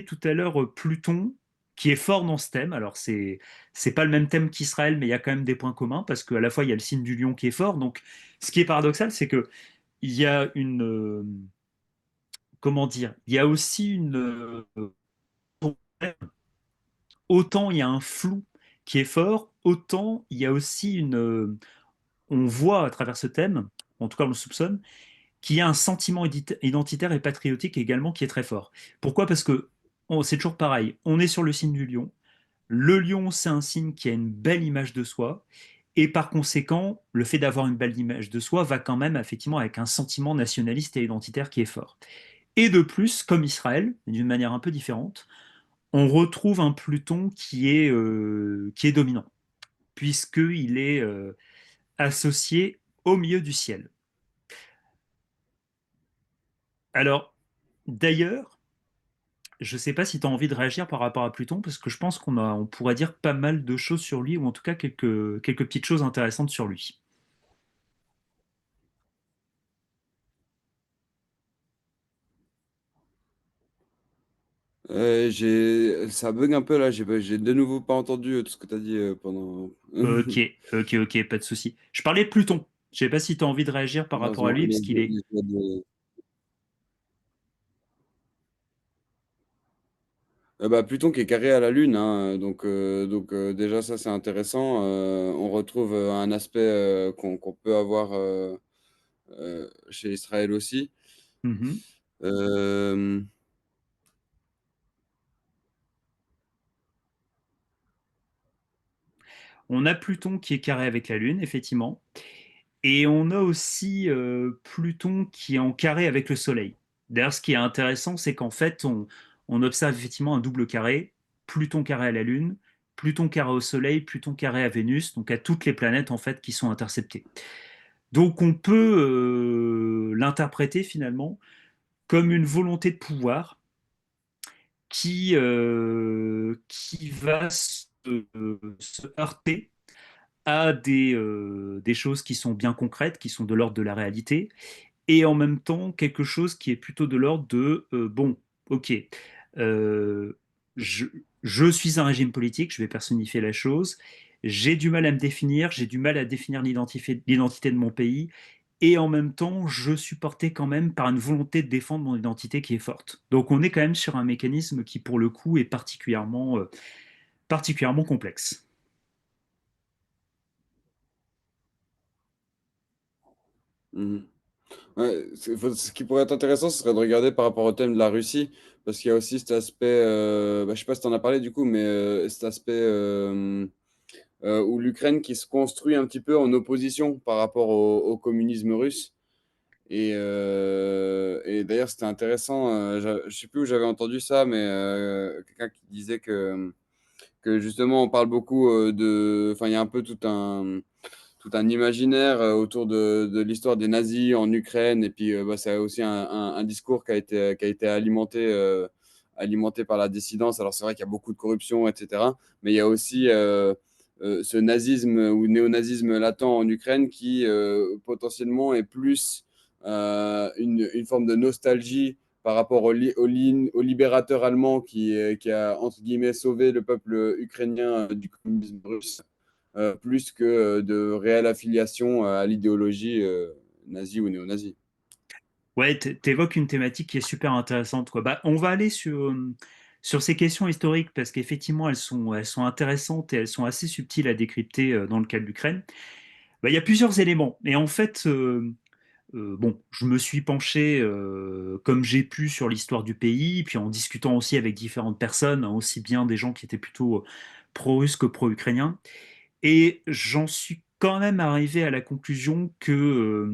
tout à l'heure Pluton, qui est fort dans ce thème. Alors, c'est pas le même thème qu'Israël, mais il y a quand même des points communs, parce qu'à la fois, il y a le signe du lion qui est fort. Donc, ce qui est paradoxal, c'est que il y a comment dire, il y a aussi autant il y a un flou qui est fort, autant il y a aussi on voit à travers ce thème, en tout cas on le soupçonne, qu'il y a un sentiment identitaire et patriotique également qui est très fort. Pourquoi? Parce que c'est toujours pareil, on est sur le signe du lion. Le lion, c'est un signe qui a une belle image de soi. Et par conséquent, le fait d'avoir une belle image de soi va quand même effectivement avec un sentiment nationaliste et identitaire qui est fort. Et de plus, comme Israël, d'une manière un peu différente, on retrouve un Pluton qui est dominant, puisqu'il est associé au milieu du ciel. Alors, d'ailleurs, je ne sais pas si tu as envie de réagir par rapport à Pluton, parce que je pense on pourrait dire pas mal de choses sur lui, ou en tout cas quelques petites choses intéressantes sur lui. Ça bug un peu là, j'ai de nouveau pas entendu tout ce que tu as dit pendant. Ok, ok, pas de souci. Je parlais de Pluton. Je ne sais pas si tu as envie de réagir par rapport à Heureusement, lui, parce qu'il est... Bah, Pluton qui est carré à la Lune, hein, déjà ça c'est intéressant. On retrouve un aspect qu'on peut avoir chez Israël aussi. Mhm. Euh, On a Pluton qui est carré avec la Lune, effectivement. Et on a aussi Pluton qui est en carré avec le Soleil. D'ailleurs, ce qui est intéressant, c'est qu'en fait, on observe effectivement un double carré, Pluton carré à la Lune, Pluton carré au Soleil, Pluton carré à Vénus, donc à toutes les planètes en fait qui sont interceptées. Donc on peut l'interpréter finalement comme une volonté de pouvoir qui va se heurter à des choses qui sont bien concrètes, qui sont de l'ordre de la réalité, et en même temps quelque chose qui est plutôt de l'ordre de bon, ok, euh, je, je suis un régime politique, je vais personnifier la chose, j'ai du mal à me définir, j'ai du mal à définir l'identité de mon pays, et en même temps, je suis porté quand même par une volonté de défendre mon identité qui est forte. Donc on est quand même sur un mécanisme qui, pour le coup, est particulièrement complexe. mhm. Ouais, ce qui pourrait être intéressant, ce serait de regarder par rapport au thème de la Russie, parce qu'il y a aussi cet aspect, bah, je sais pas si tu en as parlé du coup, mais cet aspect où l'Ukraine qui se construit un petit peu en opposition par rapport au communisme russe. Et d'ailleurs, c'était intéressant, je sais plus où j'avais entendu ça, mais quelqu'un qui disait que justement, on parle beaucoup enfin, il y a un peu tout un imaginaire autour de l'histoire des nazis en Ukraine. Et puis, bah, c'est aussi un discours qui a été alimenté par la dissidence. Alors, c'est vrai qu'il y a beaucoup de corruption, etc. Mais il y a aussi ce nazisme ou néonazisme latent en Ukraine qui potentiellement est plus une forme de nostalgie par rapport au libérateur allemand qui a, entre guillemets, sauvé le peuple ukrainien du communisme russe plus que de réelle affiliation à l'idéologie nazie ou néo-nazie. Ouais, t'évoques une thématique qui est super intéressante, quoi. Bah, on va aller sur ces questions historiques parce qu'effectivement, elles sont intéressantes et elles sont assez subtiles à décrypter dans le cas de l'Ukraine. Bah, il y a plusieurs éléments. Et en fait, bon, je me suis penché comme j'ai pu sur l'histoire du pays, puis en discutant aussi avec différentes personnes, hein, aussi bien des gens qui étaient plutôt pro-russes que pro-ukrainiens. Et j'en suis quand même arrivé à la conclusion que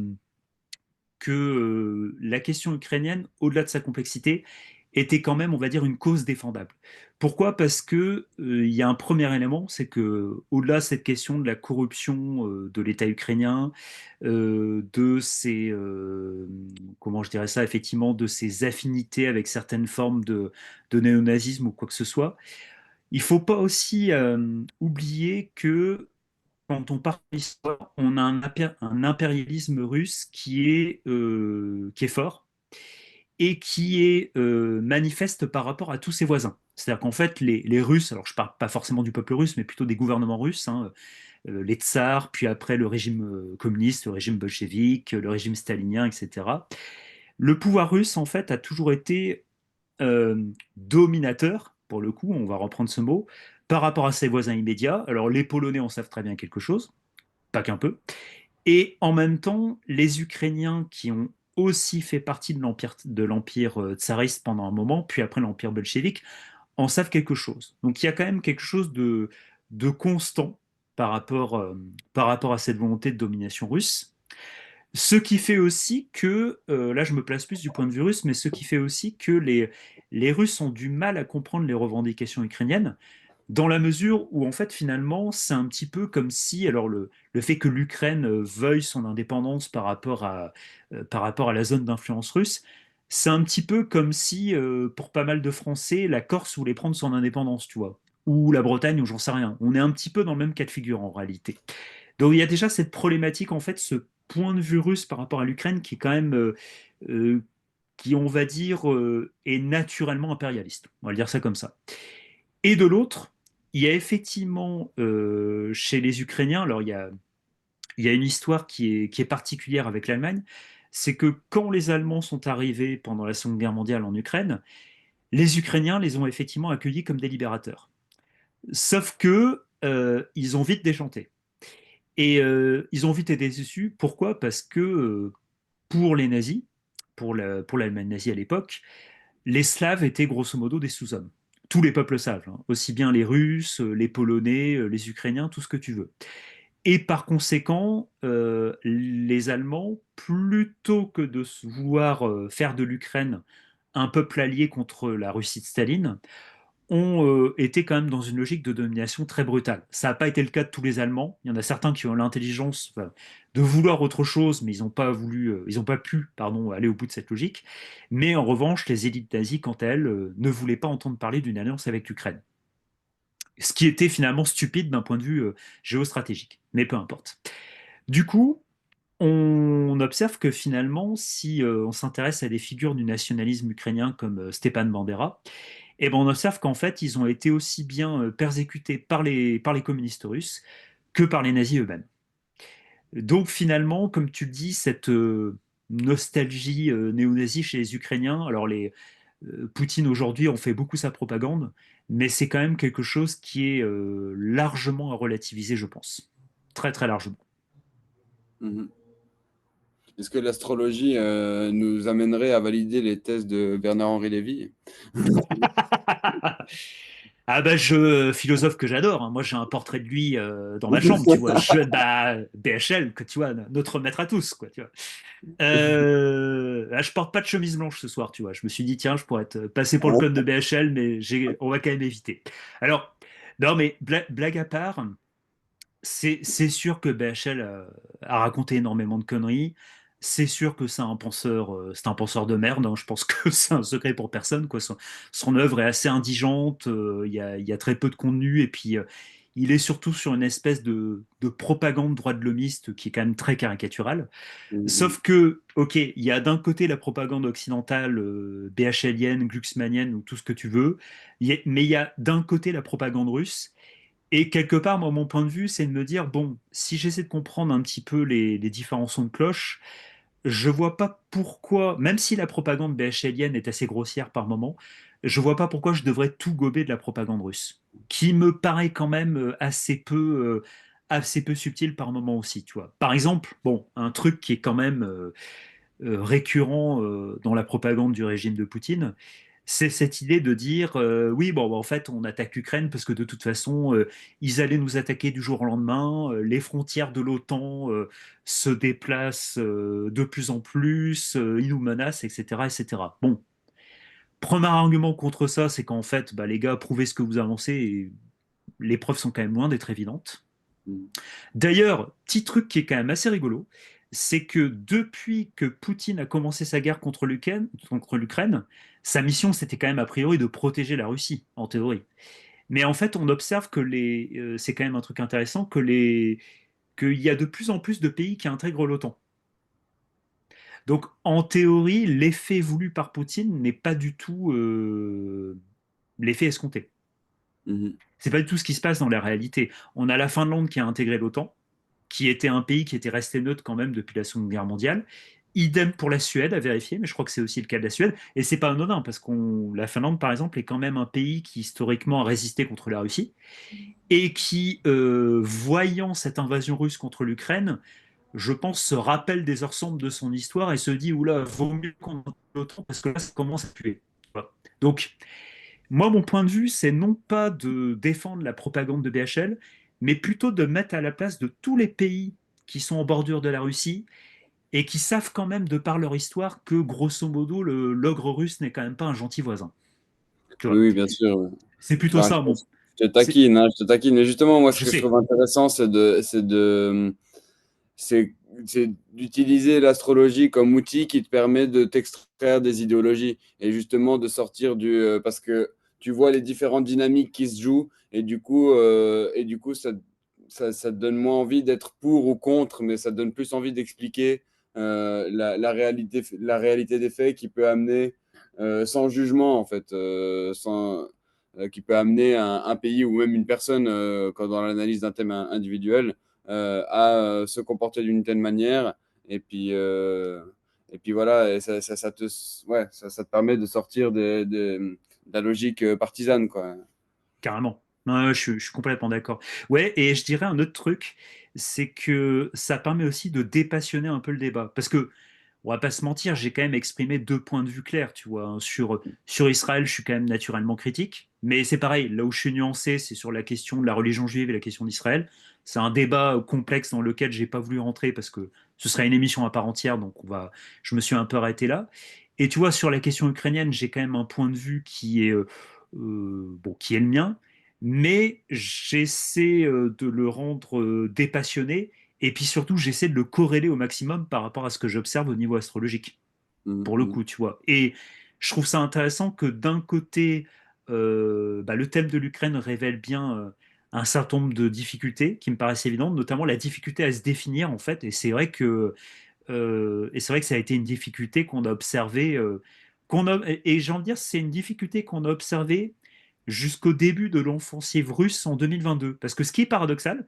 la question ukrainienne, au-delà de sa complexité, était quand même, on va dire, une cause défendable. Pourquoi? Parce que il y a un premier élément, c'est que au-delà de cette question de la corruption de l'État ukrainien, de ses, comment je dirais ça, effectivement, de ses affinités avec certaines formes de néonazisme ou quoi que ce soit, il faut pas aussi oublier que quand on parle d'histoire, on a un impérialisme russe qui est fort et qui est manifeste par rapport à tous ses voisins. C'est-à-dire qu'en fait, les Russes, alors je ne parle pas forcément du peuple russe, mais plutôt des gouvernements russes, hein, les tsars, puis après le régime communiste, le régime bolchevique, le régime stalinien, etc. Le pouvoir russe, en fait, a toujours été dominateur, pour le coup, on va reprendre ce mot, par rapport à ses voisins immédiats. Alors les Polonais en savent très bien quelque chose, pas qu'un peu. Et en même temps, les Ukrainiens qui ont aussi fait partie de l'empire tsariste pendant un moment, puis après l'empire bolchevique, en savent quelque chose. Donc il y a quand même quelque chose de constant par rapport, par rapport à cette volonté de domination russe. Ce qui fait aussi que, là je me place plus du point de vue russe, mais ce qui fait aussi que les Russes ont du mal à comprendre les revendications ukrainiennes, dans la mesure où, en fait, finalement, c'est un petit peu comme si, alors le fait que l'Ukraine veuille son indépendance par rapport à la zone d'influence russe, c'est un petit peu comme si, pour pas mal de Français, la Corse voulait prendre son indépendance, tu vois, ou la Bretagne, ou j'en sais rien. On est un petit peu dans le même cas de figure, en réalité. Donc il y a déjà cette problématique, en fait, ce point de vue russe par rapport à l'Ukraine qui est quand même, euh, qui, on va dire, est naturellement impérialiste. On va le dire ça comme ça. Et de l'autre, il y a effectivement chez les Ukrainiens, alors il y a une histoire qui est particulière avec l'Allemagne, c'est que quand les Allemands sont arrivés pendant la Seconde Guerre mondiale en Ukraine, les Ukrainiens les ont effectivement accueillis comme des libérateurs. Sauf que ils ont vite déchanté. Et ils ont vite été déçus. Pourquoi? Parce que pour les nazis, pour l'Allemagne nazie à l'époque, les Slaves étaient grosso modo des sous-hommes. Tous les peuples slaves, hein. Aussi bien les Russes, les Polonais, les Ukrainiens, tout ce que tu veux. Et par conséquent, les Allemands, plutôt que de vouloir faire de l'Ukraine un peuple allié contre la Russie de Staline, ont été quand même dans une logique de domination très brutale. Ça n'a pas été le cas de tous les Allemands. Il y en a certains qui ont l'intelligence de vouloir autre chose, mais ils n'ont pas voulu, ils n'ont pas pu, pardon, aller au bout de cette logique. Mais en revanche, les élites nazies, quant à elles, ne voulaient pas entendre parler d'une alliance avec l'Ukraine. Ce qui était finalement stupide d'un point de vue géostratégique. Mais peu importe. Du coup, on observe que finalement, si on s'intéresse à des figures du nationalisme ukrainien comme Stepan Bandera, et ben on observe qu'en fait, ils ont été aussi bien persécutés par les communistes russes que par les nazis eux-mêmes. Donc finalement, comme tu le dis, cette nostalgie néo-nazie chez les Ukrainiens, alors Poutine aujourd'hui en fait beaucoup sa propagande, mais c'est quand même quelque chose qui est largement à relativiser, je pense. Très très largement. Mhm. Est-ce que l'astrologie nous amènerait à valider les thèses de Bernard-Henri Lévy? Ah bah philosophe que j'adore, hein. Moi j'ai un portrait de lui dans ma chambre, tu vois. Bah, BHL, que tu vois, notre maître à tous, quoi, tu vois. Je porte pas de chemise blanche ce soir, tu vois. Je me suis dit, tiens, je pourrais être passé pour le clone de BHL, mais on va quand même éviter. Alors, non, mais blague à part, c'est sûr que BHL a raconté énormément de conneries. C'est sûr que c'est un penseur de merde, hein. Je pense que c'est un secret pour personne, quoi. Son œuvre est assez indigente. Il y a très peu de contenu, et puis il est surtout sur une espèce de propagande droit de l'homiste qui est quand même très caricaturale. Mhm. Sauf que, ok, il y a d'un côté la propagande occidentale, BHLienne, glucksmannienne ou tout ce que tu veux, mais il y a d'un côté la propagande russe. Et quelque part, moi, mon point de vue, c'est de me dire, bon, si j'essaie de comprendre un petit peu les différents sons de cloche, je vois pas pourquoi, même si la propagande BHLienne est assez grossière par moment, je vois pas pourquoi je devrais tout gober de la propagande russe, qui me paraît quand même assez peu subtile par moment aussi, tu vois. Par exemple, bon, un truc qui est quand même récurrent dans la propagande du régime de Poutine, c'est cette idée de dire oui, bon, bah, en fait, on attaque l'Ukraine parce que de toute façon, ils allaient nous attaquer du jour au lendemain. Les frontières de l'OTAN se déplacent de plus en plus, ils nous menacent, etc., etc. Bon, Premier argument contre ça, c'est qu'en fait, bah, les gars, prouvez ce que vous avancez et les preuves sont quand même loin d'être évidentes. Mhm. D'ailleurs, petit truc qui est quand même assez rigolo, c'est que depuis que Poutine a commencé sa guerre contre l'Ukraine, sa mission, c'était quand même a priori de protéger la Russie, en théorie. Mais en fait, on observe que c'est quand même un truc intéressant, qu'il y a de plus en plus de pays qui intègrent l'OTAN. Donc, en théorie, l'effet voulu par Poutine n'est pas du tout l'effet escompté. Mhm. C'est pas du tout ce qui se passe dans la réalité. On a la Finlande qui a intégré l'OTAN, qui était un pays qui était resté neutre quand même depuis la Seconde Guerre mondiale. Idem pour la Suède, à vérifier, mais je crois que c'est aussi le cas de la Suède. Et c'est pas anodin, parce que la Finlande, par exemple, est quand même un pays qui historiquement a résisté contre la Russie, et qui, voyant cette invasion russe contre l'Ukraine, je pense, se rappelle des heures sombres de son histoire et se dit, oula, vaut mieux qu'on entre l'OTAN, parce que là, ça commence à tuer. Voilà. Donc, moi, mon point de vue, c'est non pas de défendre la propagande de BHL, mais plutôt de mettre à la place de tous les pays qui sont en bordure de la Russie et qui savent quand même, de par leur histoire, que grosso modo, l'ogre russe n'est quand même pas un gentil voisin. Tu Oui, vois, oui, bien sûr. Ouais. c'est plutôt Enfin, ça, mon. je te C'est, taquine, hein, je te taquine. Mais justement, moi, ce je que je sais, trouve intéressant, c'est d'utiliser l'astrologie comme outil qui te permet de t'extraire des idéologies et justement de sortir parce que tu vois les différentes dynamiques qui se jouent et du coup ça te donne moins envie d'être pour ou contre, mais ça te donne plus envie d'expliquer la réalité des faits qui peut amener sans jugement en fait, qui peut amener un pays ou même une personne quand dans l'analyse d'un thème individuel à se comporter d'une telle manière. Et puis, euh, et puis voilà, et ouais, ça te permet de sortir de la logique partisane, quoi. carrément. Non, je suis complètement d'accord. Ouais, et je dirais un autre truc, c'est que ça permet aussi de dépassionner un peu le débat. Parce que on va pas se mentir, j'ai quand même exprimé deux points de vue clairs, tu vois. Sur Israël, je suis quand même naturellement critique, mais c'est pareil, là où je suis nuancé, c'est sur la question de la religion juive et la question d'Israël. C'est un débat complexe dans lequel j'ai pas voulu rentrer parce que ce serait une émission à part entière, donc je me suis un peu arrêté là. Et tu vois, sur la question ukrainienne, j'ai quand même un point de vue bon, qui est le mien, mais j'essaie de le rendre dépassionné et puis surtout, j'essaie de le corréler au maximum par rapport à ce que j'observe au niveau astrologique, pour le Mhm, coup, tu vois. Et je trouve ça intéressant que d'un côté, bah, le thème de l'Ukraine révèle bien un certain nombre de difficultés qui me paraissent évidentes, notamment la difficulté à se définir, en fait. Et c'est vrai que ça a été une difficulté qu'on a observée, et j'ai envie de dire, c'est une difficulté qu'on a observée jusqu'au début de l'offensive russe en 2022. Parce que ce qui est paradoxal,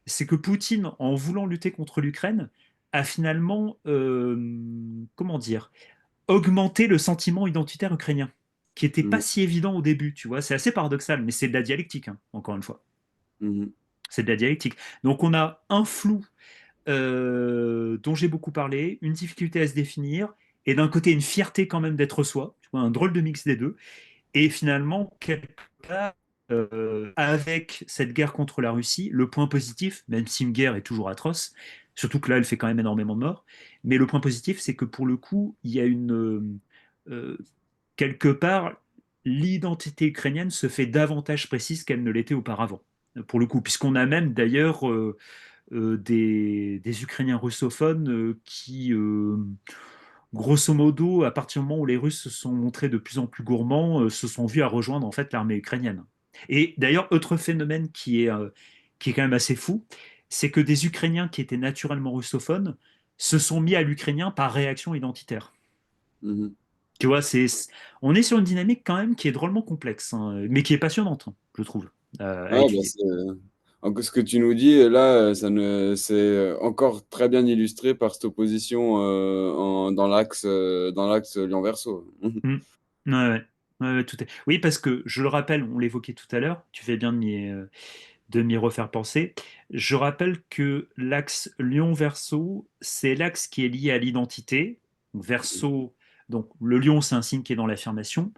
c'est que Poutine, en voulant lutter contre l'Ukraine, a finalement, comment dire, augmenté le sentiment identitaire ukrainien, qui n'était pas mhm, si évident au début, tu vois. C'est assez paradoxal, mais c'est de la dialectique, hein, encore une fois. mhm, C'est de la dialectique. Donc on a un flou dont j'ai beaucoup parlé, une difficulté à se définir, et d'un côté une fierté quand même d'être soi, tu vois, un drôle de mix des deux. Et finalement, quelque part, avec cette guerre contre la Russie, le point positif, même si une guerre est toujours atroce, surtout que là, elle fait quand même énormément de morts, mais le point positif, c'est que pour le coup, il y a euh, quelque part, l'identité ukrainienne se fait davantage précise qu'elle ne l'était auparavant, pour le coup, puisqu'on a même d'ailleurs des Ukrainiens russophones qui, grosso modo, à partir du moment où les Russes se sont montrés de plus en plus gourmands, se sont vus à rejoindre en fait l'armée ukrainienne. Et d'ailleurs, autre phénomène qui est quand même assez fou, c'est que des Ukrainiens qui étaient naturellement russophones se sont mis à l'ukrainien par réaction identitaire. mhm. Tu vois, on est sur une dynamique quand même qui est drôlement complexe, hein, mais qui est passionnante, hein, je trouve, à Ouais, bah, étudier. ce que tu nous dis là, c'est encore très bien illustré par cette opposition dans l'axe Lyon-Verso. Mm. Ouais, ouais. Ouais, ouais, Oui, parce que je le rappelle, on l'évoquait tout à l'heure, tu fais bien de m'y refaire penser. Je rappelle que l'axe Lion-Verseau, c'est l'axe qui est lié à l'identité. Donc, Verseau, donc le lion, c'est un signe qui est dans l'affirmation.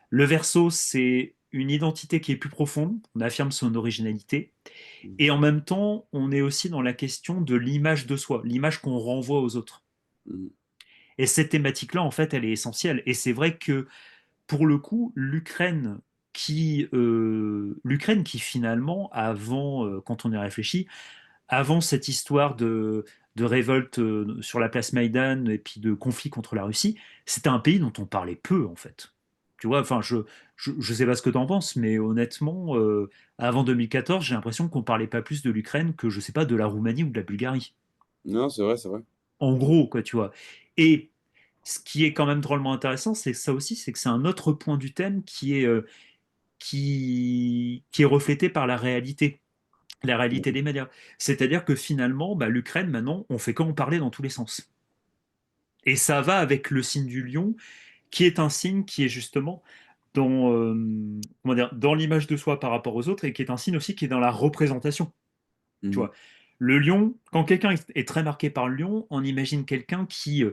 Le Verseau, c'est une identité qui est plus profonde, on affirme son originalité. Et en même temps, on est aussi dans la question de l'image de soi, l'image qu'on renvoie aux autres. Et cette thématique-là, en fait, elle est essentielle. Et c'est vrai que pour le coup, l'Ukraine qui finalement, avant, quand on y réfléchit, avant cette histoire de révolte sur la place Maïdan et puis de conflit contre la Russie, c'était un pays dont on parlait peu, en fait. Tu vois, enfin, je sais pas ce que tu en penses, mais honnêtement, avant 2014, j'ai l'impression qu'on parlait pas plus de l'Ukraine que, je sais pas, de la Roumanie ou de la Bulgarie. Non, c'est vrai, c'est vrai. En gros, quoi, tu vois. Et ce qui est quand même drôlement intéressant, c'est ça aussi, c'est que c'est un autre point du thème qui est reflété par la réalité des médias. C'est-à-dire que finalement, bah, l'Ukraine, maintenant, on fait qu'en parler dans tous les sens. Et ça va avec le signe du lion, qui est un signe qui est justement comment dire, dans l'image de soi par rapport aux autres, et qui est un signe aussi qui est dans la représentation. Tu Mhm. vois, le lion, quand quelqu'un est très marqué par le lion, on imagine quelqu'un qui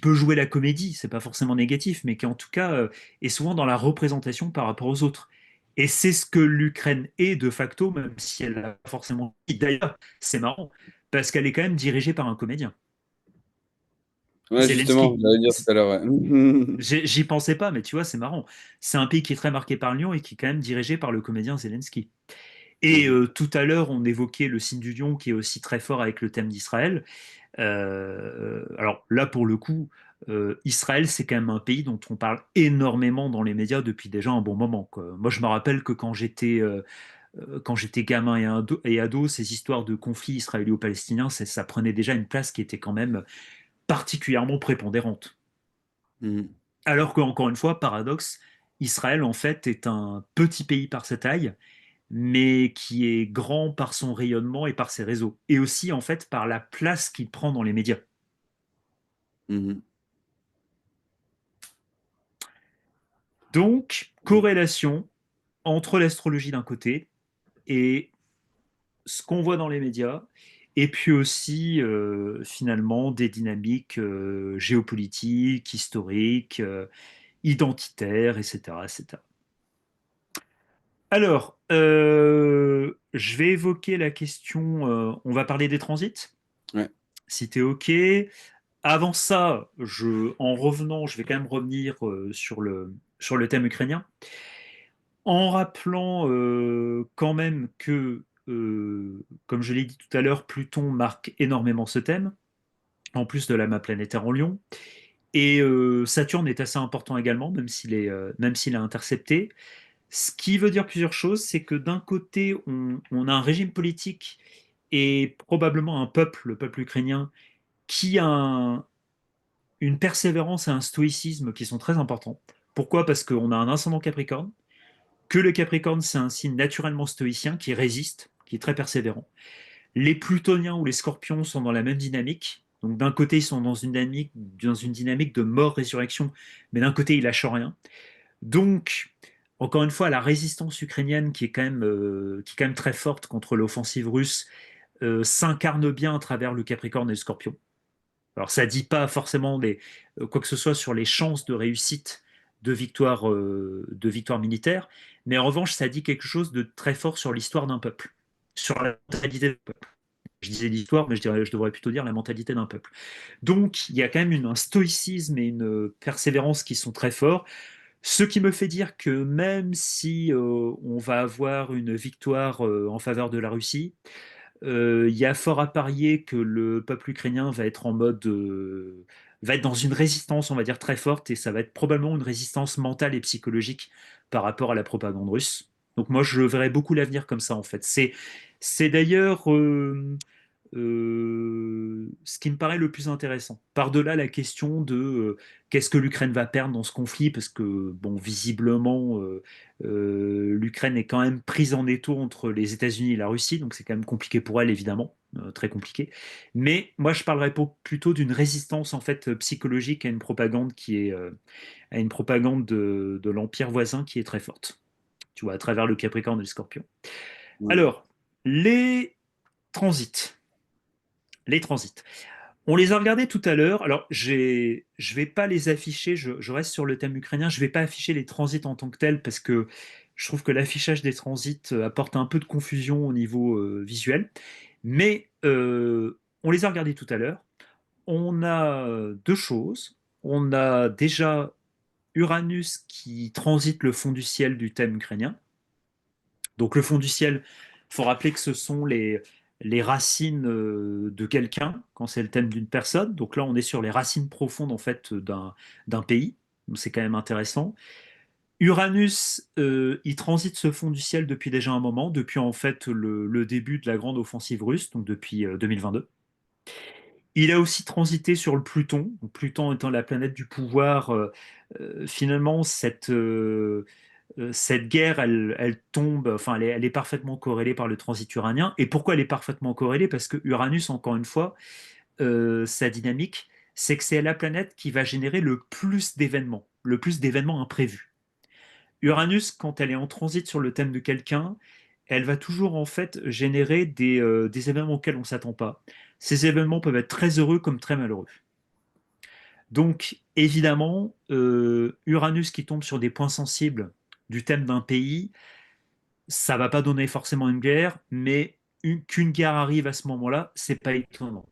peut jouer la comédie, c'est pas forcément négatif, mais qui en tout cas est souvent dans la représentation par rapport aux autres. Et c'est ce que l'Ukraine est de facto, même si elle n'a pas forcément. D'ailleurs, c'est marrant, parce qu'elle est quand même dirigée par un comédien, Ouais, justement, Zelensky. j'allais dire tout à l'heure, ouais. J'y pensais pas, mais tu vois, c'est marrant. C'est un pays qui est très marqué par le lion et qui est quand même dirigé par le comédien Zelensky. Et Mhm. tout à l'heure, on évoquait le signe du lion qui est aussi très fort avec le thème d'Israël. Alors là, pour le coup, Israël, c'est quand même un pays dont on parle énormément dans les médias depuis déjà un bon moment, quoi. Moi, je me rappelle que quand j'étais gamin et ado, ces histoires de conflits israélo-palestiniens, ça prenait déjà une place qui était quand même particulièrement prépondérante. Mhm. Alors qu'encore une fois, paradoxe, Israël, en fait, est un petit pays par sa taille, mais qui est grand par son rayonnement et par ses réseaux, et aussi, en fait, par la place qu'il prend dans les médias. Mhm. Donc, corrélation entre l'astrologie d'un côté et ce qu'on voit dans les médias, et puis aussi finalement des dynamiques géopolitiques, historiques, identitaires, etc., etc. Alors, je vais évoquer la question, on va parler des transits, Ouais, si tu es OK. Avant ça, en revenant, je vais quand même revenir sur le thème ukrainien, en rappelant quand même que, comme je l'ai dit tout à l'heure, Pluton marque énormément ce thème, en plus de l'amas planétaire en Lion. Et Saturne est assez important également, même s'il est intercepté. Ce qui veut dire plusieurs choses, c'est que d'un côté, on a un régime politique et probablement un peuple, le peuple ukrainien, qui a une persévérance et un stoïcisme qui sont très importants. Pourquoi? Parce qu'on a un ascendant Capricorne, que le Capricorne, c'est un signe naturellement stoïcien qui résiste, qui est très persévérant. Les Plutoniens ou les Scorpions sont dans la même dynamique. Donc d'un côté, ils sont dans une dynamique de mort-résurrection, mais d'un côté, ils lâchent rien. Donc, encore une fois, la résistance ukrainienne, qui est quand même très forte contre l'offensive russe, s'incarne bien à travers le Capricorne et le Scorpion. Alors, ça ne dit pas forcément quoi que ce soit sur les chances de réussite de victoire militaire, mais en revanche, ça dit quelque chose de très fort sur l'histoire d'un peuple, sur la mentalité d'un peuple. Je disais l'histoire, mais je devrais plutôt dire la mentalité d'un peuple. Donc, il y a quand même un stoïcisme et une persévérance qui sont très forts, ce qui me fait dire que même si on va avoir une victoire en faveur de la Russie, il y a fort à parier que le peuple ukrainien va être dans une résistance, on va dire, très forte, et ça va être probablement une résistance mentale et psychologique par rapport à la propagande russe. Donc moi, je verrais beaucoup l'avenir comme ça, en fait. C'est d'ailleurs ce qui me paraît le plus intéressant. Par-delà la question de qu'est-ce que l'Ukraine va perdre dans ce conflit, parce que, bon, visiblement, l'Ukraine est quand même prise en étau entre les États-Unis et la Russie, donc c'est quand même compliqué pour elle, évidemment, très compliqué. Mais moi, je parlerais plutôt d'une résistance, en fait, psychologique à une propagande à une propagande de l'empire voisin qui est très forte, tu vois, à travers le Capricorne et le Scorpion. ouais. Alors, les transits. Les transits. On les a regardés tout à l'heure. Alors, je vais pas les afficher. Je reste sur le thème ukrainien. Je vais pas afficher les transits en tant que tels parce que je trouve que l'affichage des transits apporte un peu de confusion au niveau visuel. Mais on les a regardés tout à l'heure. On a deux choses. On a déjà Uranus qui transite le fond du ciel du thème ukrainien. Donc le fond du ciel, il faut rappeler que ce sont les racines de quelqu'un, quand c'est le thème d'une personne. Donc là, on est sur les racines profondes en fait d'un pays. Donc c'est quand même intéressant. Uranus, il transite ce fond du ciel depuis déjà un moment, depuis en fait le début de la grande offensive russe, donc depuis 2022. Il a aussi transité sur le Pluton, donc Pluton étant la planète du pouvoir. Finalement, cette guerre, elle tombe, enfin, elle est parfaitement corrélée par le transit uranien. Et pourquoi elle est parfaitement corrélée? Parce que Uranus, encore une fois, sa dynamique, c'est que c'est la planète qui va générer le plus d'événements imprévus. Uranus, quand elle est en transit sur le thème de quelqu'un, elle va toujours en fait générer des événements auxquels on ne s'attend pas. Ces événements peuvent être très heureux comme très malheureux. Donc, évidemment, Uranus qui tombe sur des points sensibles du thème d'un pays, ça va pas donner forcément une guerre, mais qu'une guerre arrive à ce moment-là, c'est pas étonnant.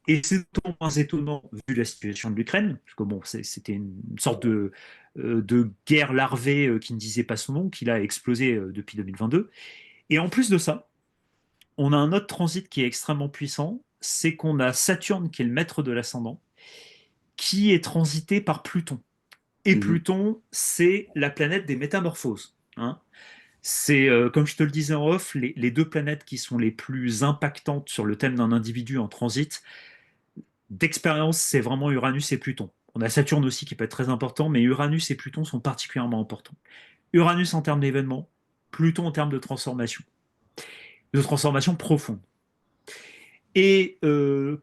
Et c'est d'autant moins étonnant vu la situation de l'Ukraine, parce que bon, c'était une sorte de guerre larvée qui ne disait pas son nom, qui a explosé depuis 2022. Et en plus de ça, on a un autre transit qui est extrêmement puissant, c'est qu'on a Saturne qui est le maître de l'ascendant, qui est transité par Pluton. Et Mhm. Pluton, c'est la planète des métamorphoses, hein. C'est, comme je te le disais en off, les deux planètes qui sont les plus impactantes sur le thème d'un individu en transit. D'expérience, c'est vraiment Uranus et Pluton. On a Saturne aussi qui peut être très important, mais Uranus et Pluton sont particulièrement importants. Uranus en termes d'événements, Pluton en termes de transformation profonde. Et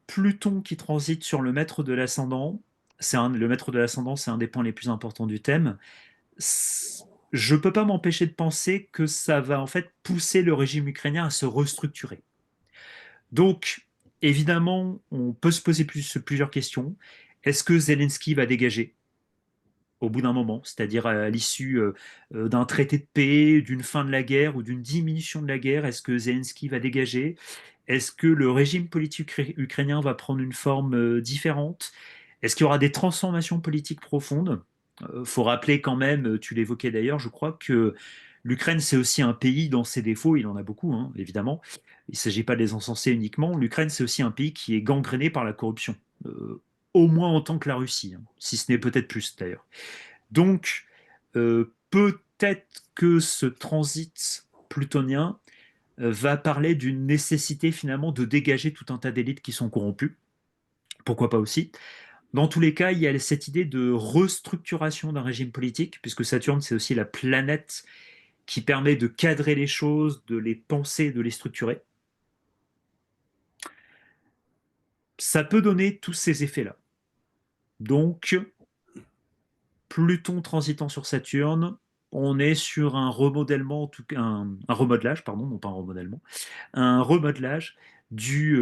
Pluton qui transite sur le maître de l'ascendant, le maître de l'ascendant, c'est un des points les plus importants du thème. Je ne peux pas m'empêcher de penser que ça va en fait pousser le régime ukrainien à se restructurer. Donc, évidemment, on peut se poser plusieurs questions. Est-ce que Zelensky va dégager au bout d'un moment, c'est-à-dire à l'issue d'un traité de paix, d'une fin de la guerre ou d'une diminution de la guerre? Est-ce que Zelensky va dégager? Est-ce que le régime politique ukrainien va prendre une forme différente? Est-ce qu'il y aura des transformations politiques profondes? Faut rappeler quand même, tu l'évoquais d'ailleurs, je crois que l'Ukraine, c'est aussi un pays dans ses défauts, il en a beaucoup, hein, évidemment. Il ne s'agit pas de les encenser uniquement. L'Ukraine, c'est aussi un pays qui est gangréné par la corruption, au moins autant que la Russie, hein, si ce n'est peut-être plus d'ailleurs. Donc, peut-être que ce transit plutonien va parler d'une nécessité finalement de dégager tout un tas d'élites qui sont corrompues. Pourquoi pas aussi? Dans tous les cas, il y a cette idée de restructuration d'un régime politique, puisque Saturne, c'est aussi la planète qui permet de cadrer les choses, de les penser, de les structurer. Ça peut donner tous ces effets-là. Donc, Pluton transitant sur Saturne, on est sur un remodèlement, en tout cas un remodelage, pardon, non pas un remodèlement, un remodelage du,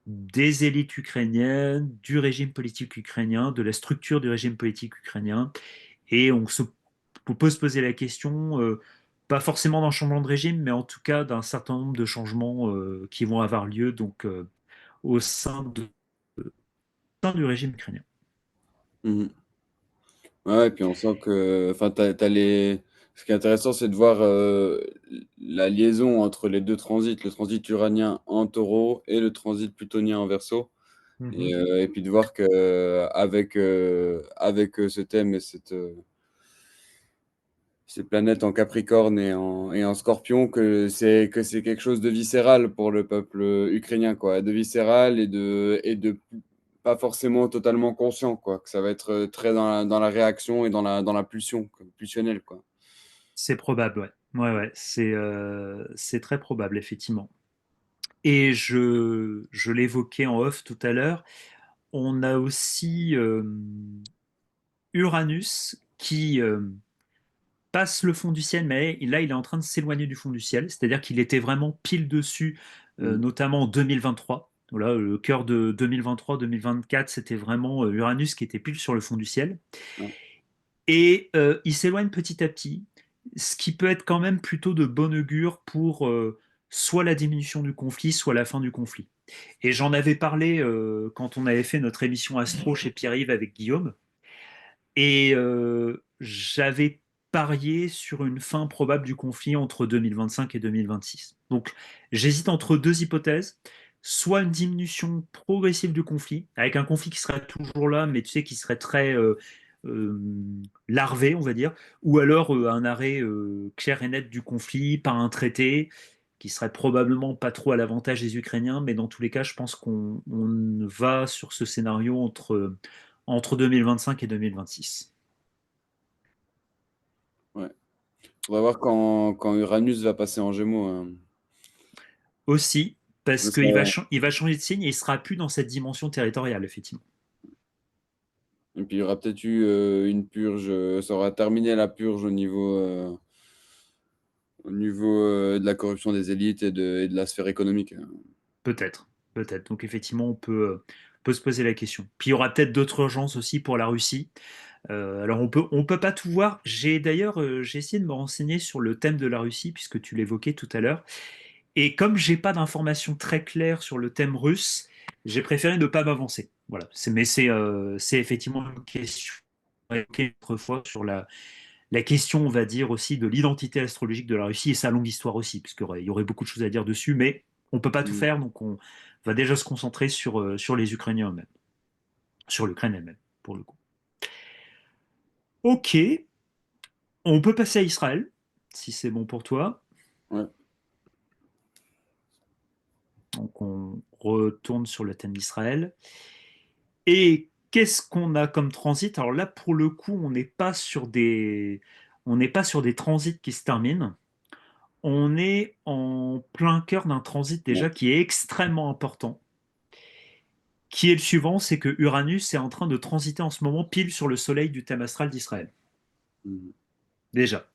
des élites ukrainiennes, du régime politique ukrainien, de la structure du régime politique ukrainien. Et on peut se poser la question, pas forcément d'un changement de régime, mais en tout cas d'un certain nombre de changements qui vont avoir lieu donc, au sein du régime ukrainien. Mhm. Ouais, et puis on sent que, enfin, ce qui est intéressant, c'est de voir la liaison entre les deux transits, le transit uranien en taureau et le transit plutonien en verso. Mhm. Et puis de voir que avec ce thème et ces planètes en Capricorne et en Scorpion, que c'est quelque chose de viscéral pour le peuple ukrainien, quoi, de viscéral et de pas forcément totalement conscient, quoi, que ça va être très dans la réaction et dans la pulsion, quoi, pulsionnelle, quoi. C'est probable, ouais. Ouais, ouais, c'est très probable, effectivement. Et je l'évoquais en off tout à l'heure, on a aussi Uranus qui passe le fond du ciel, mais là, il est en train de s'éloigner du fond du ciel, c'est-à-dire qu'il était vraiment pile dessus, Mhm. notamment en 2023. Voilà, le cœur de 2023-2024, c'était vraiment Uranus qui était pile sur le fond du ciel. Ouais. Et il s'éloigne petit à petit, ce qui peut être quand même plutôt de bon augure pour soit la diminution du conflit, soit la fin du conflit. Et j'en avais parlé quand on avait fait notre émission Astro chez Pierre-Yves avec Guillaume. Et j'avais parié sur une fin probable du conflit entre 2025 et 2026. Donc j'hésite entre deux hypothèses. Soit une diminution progressive du conflit, avec un conflit qui serait toujours là, mais tu sais, qui serait très euh, larvé, on va dire, ou alors un arrêt clair et net du conflit par un traité qui serait probablement pas trop à l'avantage des Ukrainiens, mais dans tous les cas, je pense qu'on va sur ce scénario entre 2025 et 2026. Ouais. Faudra voir quand Uranus va passer en Gémeaux, hein. Aussi, Je parce qu'il va, serai- il va changer de signe et il sera plus dans cette dimension territoriale, effectivement. Et puis il y aura peut-être eu une purge, ça aura terminé la purge au niveau de la corruption des élites et de la sphère économique, hein. Peut-être, peut-être. Donc effectivement, peut se poser la question. Puis il y aura peut-être d'autres urgences aussi pour la Russie. Alors on peut pas tout voir. J'ai d'ailleurs j'ai essayé de me renseigner sur le thème de la Russie puisque tu l'évoquais tout à l'heure. Et comme j'ai pas d'informations très claires sur le thème russe, j'ai préféré ne pas m'avancer. Voilà. Mais c'est effectivement une question autrefois sur la question, on va dire, aussi de l'identité astrologique de la Russie et sa longue histoire aussi, puisqu'il y aurait beaucoup de choses à dire dessus, mais on peut pas tout Mm. faire, donc on va déjà se concentrer sur les Ukrainiens eux-mêmes, sur l'Ukraine elle-même, pour le coup. Ok, on peut passer à Israël, si c'est bon pour toi. Ouais. Donc on retourne sur le thème d'Israël. Et qu'est-ce qu'on a comme transit? Alors là, pour le coup, on n'est pas sur des transits qui se terminent. On est en plein cœur d'un transit Ouais. déjà qui est extrêmement important, qui est le suivant, c'est que Uranus est en train de transiter en ce moment pile sur le Soleil du thème astral d'Israël. Mm. Déjà.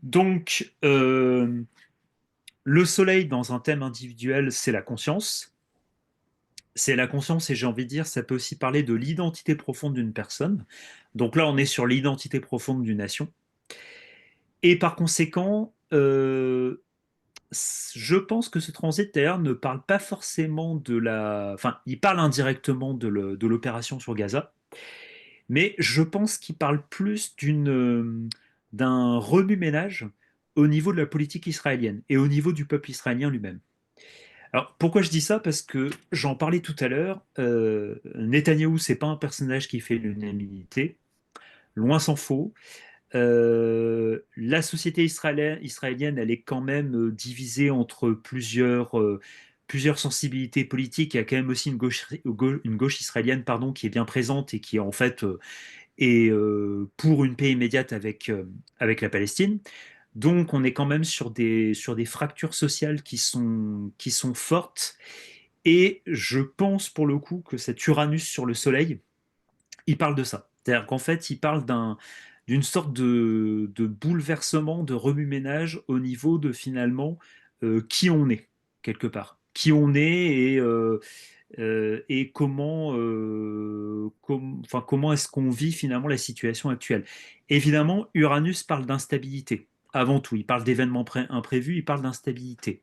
Donc, le Soleil dans un thème individuel, c'est la conscience. C'est la conscience et j'ai envie de dire, ça peut aussi parler de l'identité profonde d'une personne. Donc là, on est sur l'identité profonde d'une nation. Et par conséquent, je pense que ce transit d'ailleurs ne parle pas forcément de la... Enfin, il parle indirectement de l'opération sur Gaza, mais je pense qu'il parle plus d'un remue-ménage au niveau de la politique israélienne et au niveau du peuple israélien lui-même. Alors, pourquoi je dis ça? Parce que j'en parlais tout à l'heure, Netanyahou, c'est pas un personnage qui fait l'unanimité, loin s'en faut. La société israélienne, elle est quand même divisée entre plusieurs sensibilités politiques. Il y a quand même aussi une gauche israélienne pardon, qui est bien présente et qui en fait est pour une paix immédiate avec la Palestine. Donc on est quand même sur des fractures sociales qui sont fortes. Et je pense pour le coup que cet Uranus sur le Soleil, il parle de ça. C'est-à-dire qu'en fait, il parle d'une sorte de bouleversement, de remue-ménage au niveau de finalement qui on est, quelque part. Qui on est et enfin, comment est-ce qu'on vit finalement la situation actuelle. Évidemment, Uranus parle d'instabilité. Avant tout, il parle d'événements imprévus, il parle d'instabilité.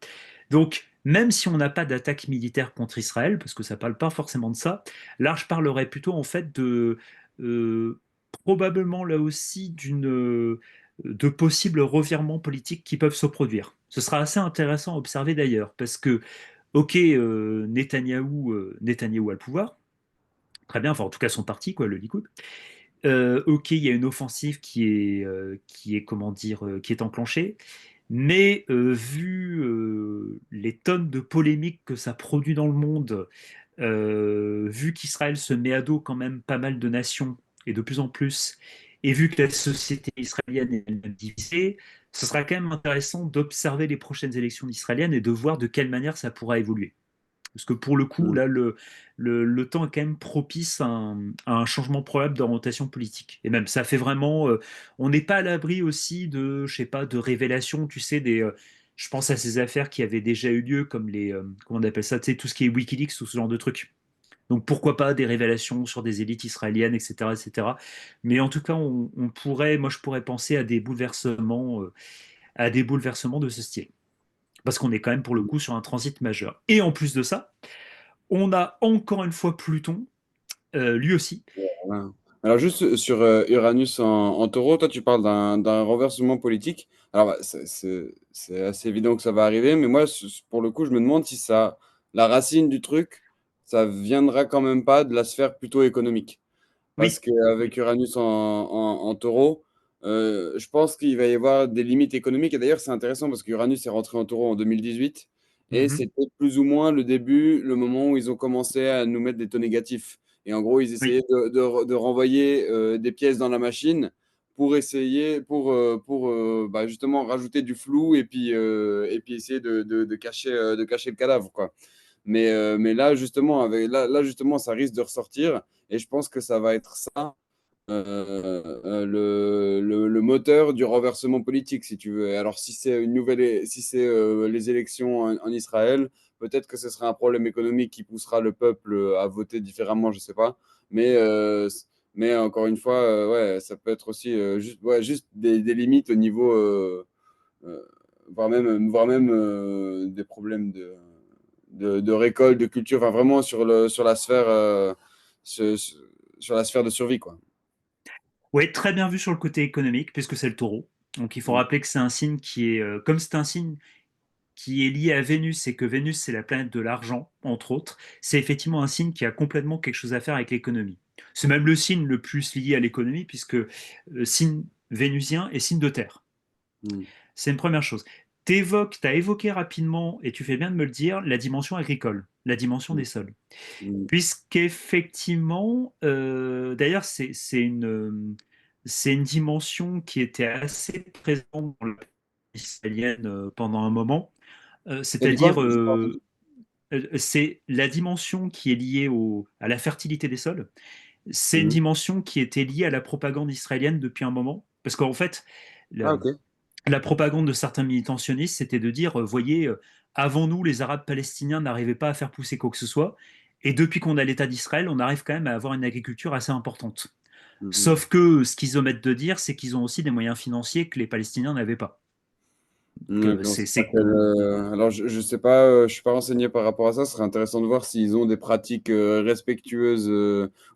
Donc, même si on n'a pas d'attaque militaire contre Israël, parce que ça ne parle pas forcément de ça, là, je parlerais plutôt en fait euh, probablement là aussi de possibles revirements politiques qui peuvent se produire. Ce sera assez intéressant à observer d'ailleurs, parce que, ok, Netanyahou a le pouvoir, très bien, enfin en tout cas son parti, quoi, le Likoud. Ok, il y a une offensive qui est comment dire, qui est enclenchée, mais vu les tonnes de polémiques que ça produit dans le monde, vu qu'Israël se met à dos quand même pas mal de nations et de plus en plus, et vu que la société israélienne est elle-même divisée, ce sera quand même intéressant d'observer les prochaines élections israéliennes et de voir de quelle manière ça pourra évoluer. Parce que pour le coup, Mm. là, le temps est quand même propice à un changement probable d'orientation politique. Et même, ça fait vraiment. On n'est pas à l'abri aussi de, je sais pas, de révélations, tu sais, je pense à ces affaires qui avaient déjà eu lieu, comme comment on appelle ça, tu sais, tout ce qui est Wikileaks, tout ce genre de trucs. Donc pourquoi pas des révélations sur des élites israéliennes, etc., etc. Mais en tout cas, moi, je pourrais penser à des bouleversements de ce style. Parce qu'on est quand même pour le coup sur un transit majeur. Et en plus de ça, on a encore une fois Pluton, lui aussi, Voilà. Alors juste sur Uranus en taureau, toi tu parles d'un renversement politique. Alors bah, c'est assez évident que ça va arriver, mais moi pour le coup je me demande si ça, la racine du truc, ça viendra quand même pas de la sphère plutôt économique. Parce Oui, qu'avec oui. Uranus en taureau, je pense qu'il va y avoir des limites économiques. Et d'ailleurs c'est intéressant parce qu'Uranus est rentré en taureau en 2018 et Mhm. c'était plus ou moins le début, le moment où ils ont commencé à nous mettre des taux négatifs. Et en gros, ils essayaient Oui. de renvoyer des pièces dans la machine pour essayer, pour bah, justement rajouter du flou et puis essayer de cacher le cadavre, quoi. Mais là, justement, là, justement, ça risque de ressortir et je pense que ça va être ça, le moteur du renversement politique, si tu veux. Alors, si c'est les élections en Israël, peut-être que ce sera un problème économique qui poussera le peuple à voter différemment, je sais pas. Mais, euh, mais encore une fois, ouais, ça peut être aussi juste, ouais, juste des limites au niveau, euh, voire même des problèmes de récolte, de culture, enfin vraiment sur la sphère, sur la sphère de survie, quoi. Ouais, très bien vu sur le côté économique, puisque c'est le taureau. Donc il faut Mm. rappeler que c'est un signe qui est, comme c'est un signe qui est lié à Vénus et que Vénus c'est la planète de l'argent, entre autres, c'est effectivement un signe qui a complètement quelque chose à faire avec l'économie. C'est même le signe le plus lié à l'économie, puisque signe vénusien est signe de terre. Mm. C'est une première chose. Tu as évoqué rapidement, et tu fais bien de me le dire, la dimension agricole, la dimension des sols. Mm. Puisqu'effectivement, d'ailleurs, c'est une dimension qui était assez présente dans la vie israélienne pendant un moment. T'as dit quoi? C'est-à-dire, J'ai pas entendu. c'est la dimension qui est liée à la fertilité des sols. C'est une Mm. dimension qui était liée à la propagande israélienne depuis un moment. Parce qu'en fait, Ah, la, ok. la propagande de certains militants sionistes, c'était de dire, voyez, avant nous, les Arabes palestiniens n'arrivaient pas à faire pousser quoi que ce soit. Et depuis qu'on a l'État d'Israël, on arrive quand même à avoir une agriculture assez importante. Mhm. Sauf que ce qu'ils omettent de dire, c'est qu'ils ont aussi des moyens financiers que les Palestiniens n'avaient pas. Ok, on C'est, sait pas c'est- alors, je sais pas, je suis pas renseigné par rapport à ça. Ce serait intéressant de voir s'ils ont des pratiques respectueuses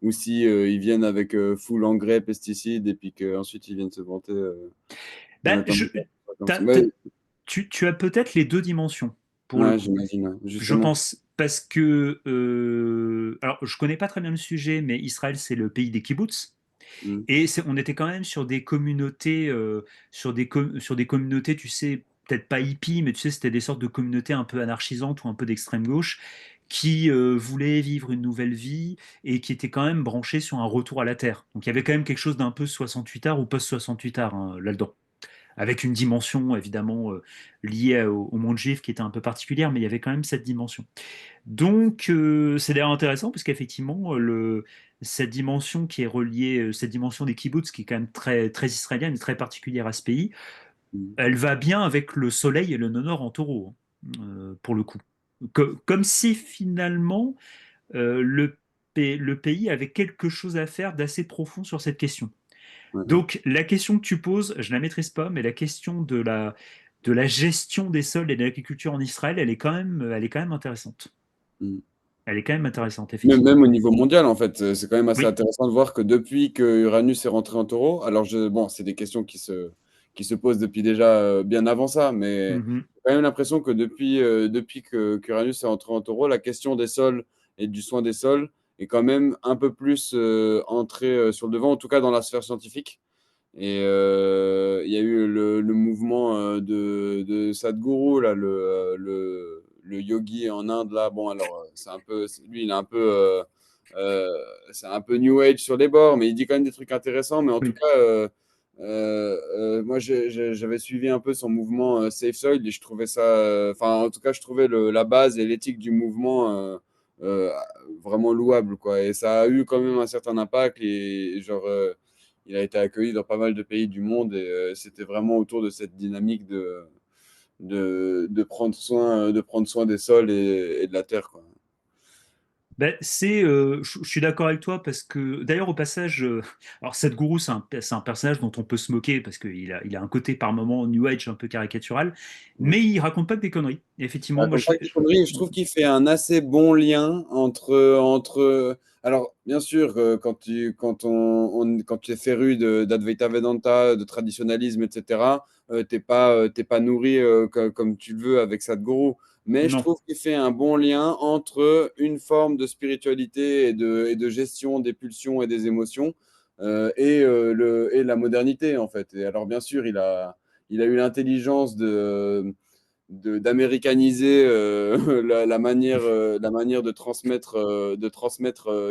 ou si ils viennent avec full engrais, pesticides et puis qu'ensuite ils viennent se vanter bah, comme comme ça. t'as- Ouais, t'as- tu as peut-être les deux dimensions, pour le ouais, coup. j'imagine, ouais. Je Justement. pense parce que, alors je connais pas très bien le sujet, mais Israël c'est le pays des kibbutz Mm. et on était quand même sur des communautés, sur des communautés, tu sais, peut-être pas hippies, mais tu sais, c'était des sortes de communautés un peu anarchisantes ou un peu d'extrême gauche qui voulaient vivre une nouvelle vie et qui étaient quand même branchés sur un retour à la terre. Donc il y avait quand même quelque chose d'un peu 68 art ou post 68 art là-dedans avec une dimension évidemment liée au monde juif qui était un peu particulière, mais il y avait quand même cette dimension. Donc c'est d'ailleurs intéressant parce qu'effectivement cette dimension qui est reliée, cette dimension des kibbutz qui est quand même très, très israélienne et très particulière à ce pays, Mm. elle va bien avec le soleil et le nord en taureau, hein, pour le coup. Comme si finalement le pays avait quelque chose à faire d'assez profond sur cette question. Ouais, ouais. Donc, la question que tu poses, je ne la maîtrise pas, mais la question de la gestion des sols et de l'agriculture en Israël, elle est quand même intéressante. Mm. Elle est quand même intéressante, Même, effectivement. même au niveau mondial, en fait, c'est quand même assez Oui. intéressant de voir que depuis que Uranus est rentré en taureau, alors bon, c'est des questions qui se posent depuis déjà bien avant ça, mais Mhm. j'ai quand même l'impression que depuis que qu'Uranus est rentré en taureau, la question des sols et du soin des sols est quand même un peu plus entrée sur le devant, en tout cas dans la sphère scientifique. Et il y a eu le mouvement de Sadhguru, là, le yogi en Inde, là. Bon, alors, lui, il est un peu, euh, c'est un peu New Age sur les bords, mais il dit quand même des trucs intéressants. Mais en tout Oui. cas, moi, j'avais suivi un peu son mouvement Safe Soil et je trouvais ça, enfin, en tout cas, je trouvais la base et l'éthique du mouvement euh, vraiment louable, quoi. Et ça a eu quand même un certain impact et genre. Il a été accueilli dans pas mal de pays du monde et c'était vraiment autour de cette dynamique de prendre soin des sols et de la terre, quoi. Ben, je suis d'accord avec toi parce que, d'ailleurs, au passage, alors Sadhguru, c'est un personnage dont on peut se moquer parce il a un côté par moment New Age un peu caricatural, Ouais. mais il raconte pas que des conneries. Effectivement, moi, Raconte pas que des conneries. Je trouve qu'il fait un assez bon lien entre. Alors, bien sûr, quand tu es féru d'Advaita Vedanta, de traditionalisme, etc., t'es pas nourri comme tu le veux avec Sadhguru. Mais je non. trouve qu'il fait un bon lien entre une forme de spiritualité et de gestion des pulsions et des émotions et la modernité, en fait. Et alors, bien sûr, il a eu l'intelligence d'américaniser la manière de transmettre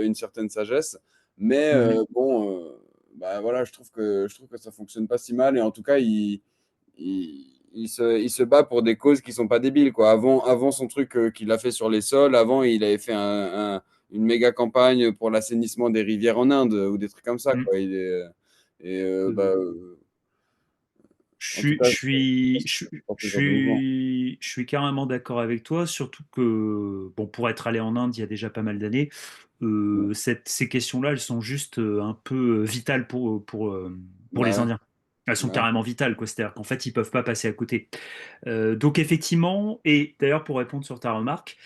une certaine sagesse. Mais Mhm. bon, bah, voilà, je trouve que ça fonctionne pas si mal. Et en tout cas, il se bat pour des causes qui sont pas débiles, quoi. Avant son truc qu'il a fait sur les sols, avant, il avait fait une méga campagne pour l'assainissement des rivières en Inde ou des trucs comme ça, Mhm. quoi. Bah, Euh, en tout je cas, suis, je porte ce genre de mouvement. je suis carrément d'accord avec toi, surtout que, bon, pour être allé en Inde il y a déjà pas mal d'années, ces questions-là, elles sont juste un peu vitales pour les Bah, Indiens. Elles sont ouais. carrément vitales, quoi. C'est-à-dire qu'en fait, ils peuvent pas passer à côté. Donc effectivement, et d'ailleurs pour répondre sur ta remarque,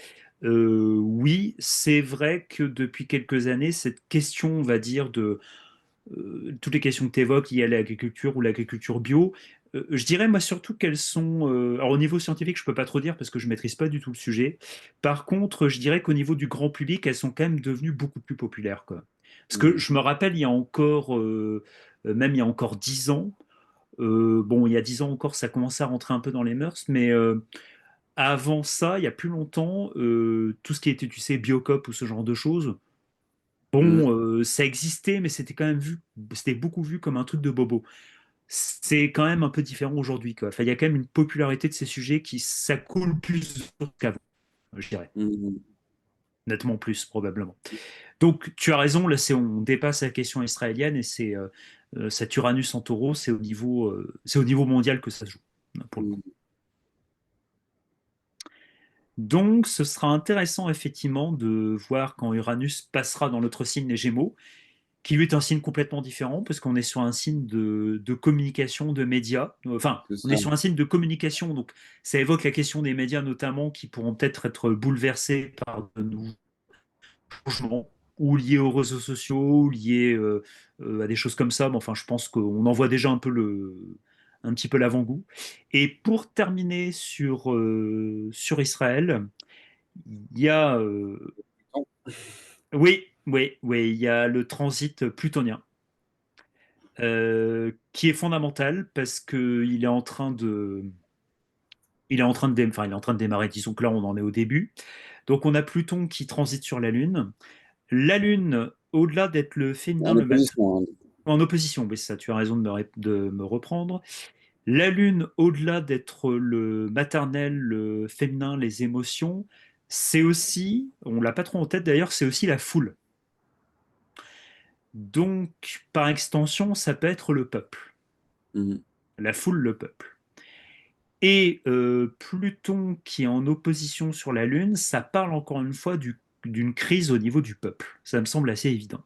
oui, c'est vrai que depuis quelques années, cette question, on va dire, de toutes les questions que tu évoques liées à l'agriculture ou l'agriculture bio, je dirais moi surtout qu'elles sont... alors au niveau scientifique, je peux pas trop dire parce que je maîtrise pas du tout le sujet. Par contre, je dirais qu'au niveau du grand public, elles sont quand même devenues beaucoup plus populaires, quoi. Parce que Mhm. je me rappelle, il y a encore, même il y a encore 10 ans, bon, il y a 10 ans encore, ça commençait à rentrer un peu dans les mœurs, mais avant ça, il y a plus longtemps, tout ce qui était, tu sais, Biocop ou ce genre de choses, Mhm. bon, ça existait, mais c'était beaucoup vu comme un truc de bobo. C'est quand même un peu différent aujourd'hui, quoi. Enfin, il y a quand même une popularité de ces sujets qui s'accoule plus qu'avant, je dirais. Mhm. Nettement plus, probablement. Donc, tu as raison, là, on dépasse la question israélienne et cet Uranus en taureau, c'est au niveau mondial que ça se joue, pour le coup. Mhm. Donc, ce sera intéressant, effectivement, de voir quand Uranus passera dans notre signe, les Gémeaux, qui lui est un signe complètement différent, parce qu'on est sur un signe de communication, de médias. Enfin, C'est on est ça. sur un signe de communication, donc ça évoque la question des médias notamment, qui pourront peut-être être bouleversés par de nouveaux changements, ou liés aux réseaux sociaux, ou liés à des choses comme ça. Mais enfin, je pense qu'on en voit déjà un petit peu l'avant-goût. Et pour terminer sur Israël, il y a... oui, oui, oui, il y a le transit plutonien. Qui est fondamental parce que il est en train de démarrer. Disons que là, on en est au début. Donc, on a Pluton qui transite sur la Lune. La Lune, au-delà d'être le féminin, En opposition, hein. en opposition, oui, c'est ça, tu as raison de me reprendre. La Lune, au-delà d'être le maternel, le féminin, les émotions, c'est aussi, on l'a pas trop en tête d'ailleurs, c'est aussi la foule. Donc, par extension, ça peut être le peuple. Mhm. La foule, le peuple. Et Pluton qui est en opposition sur la Lune, ça parle encore une fois d'une crise au niveau du peuple. Ça me semble assez évident.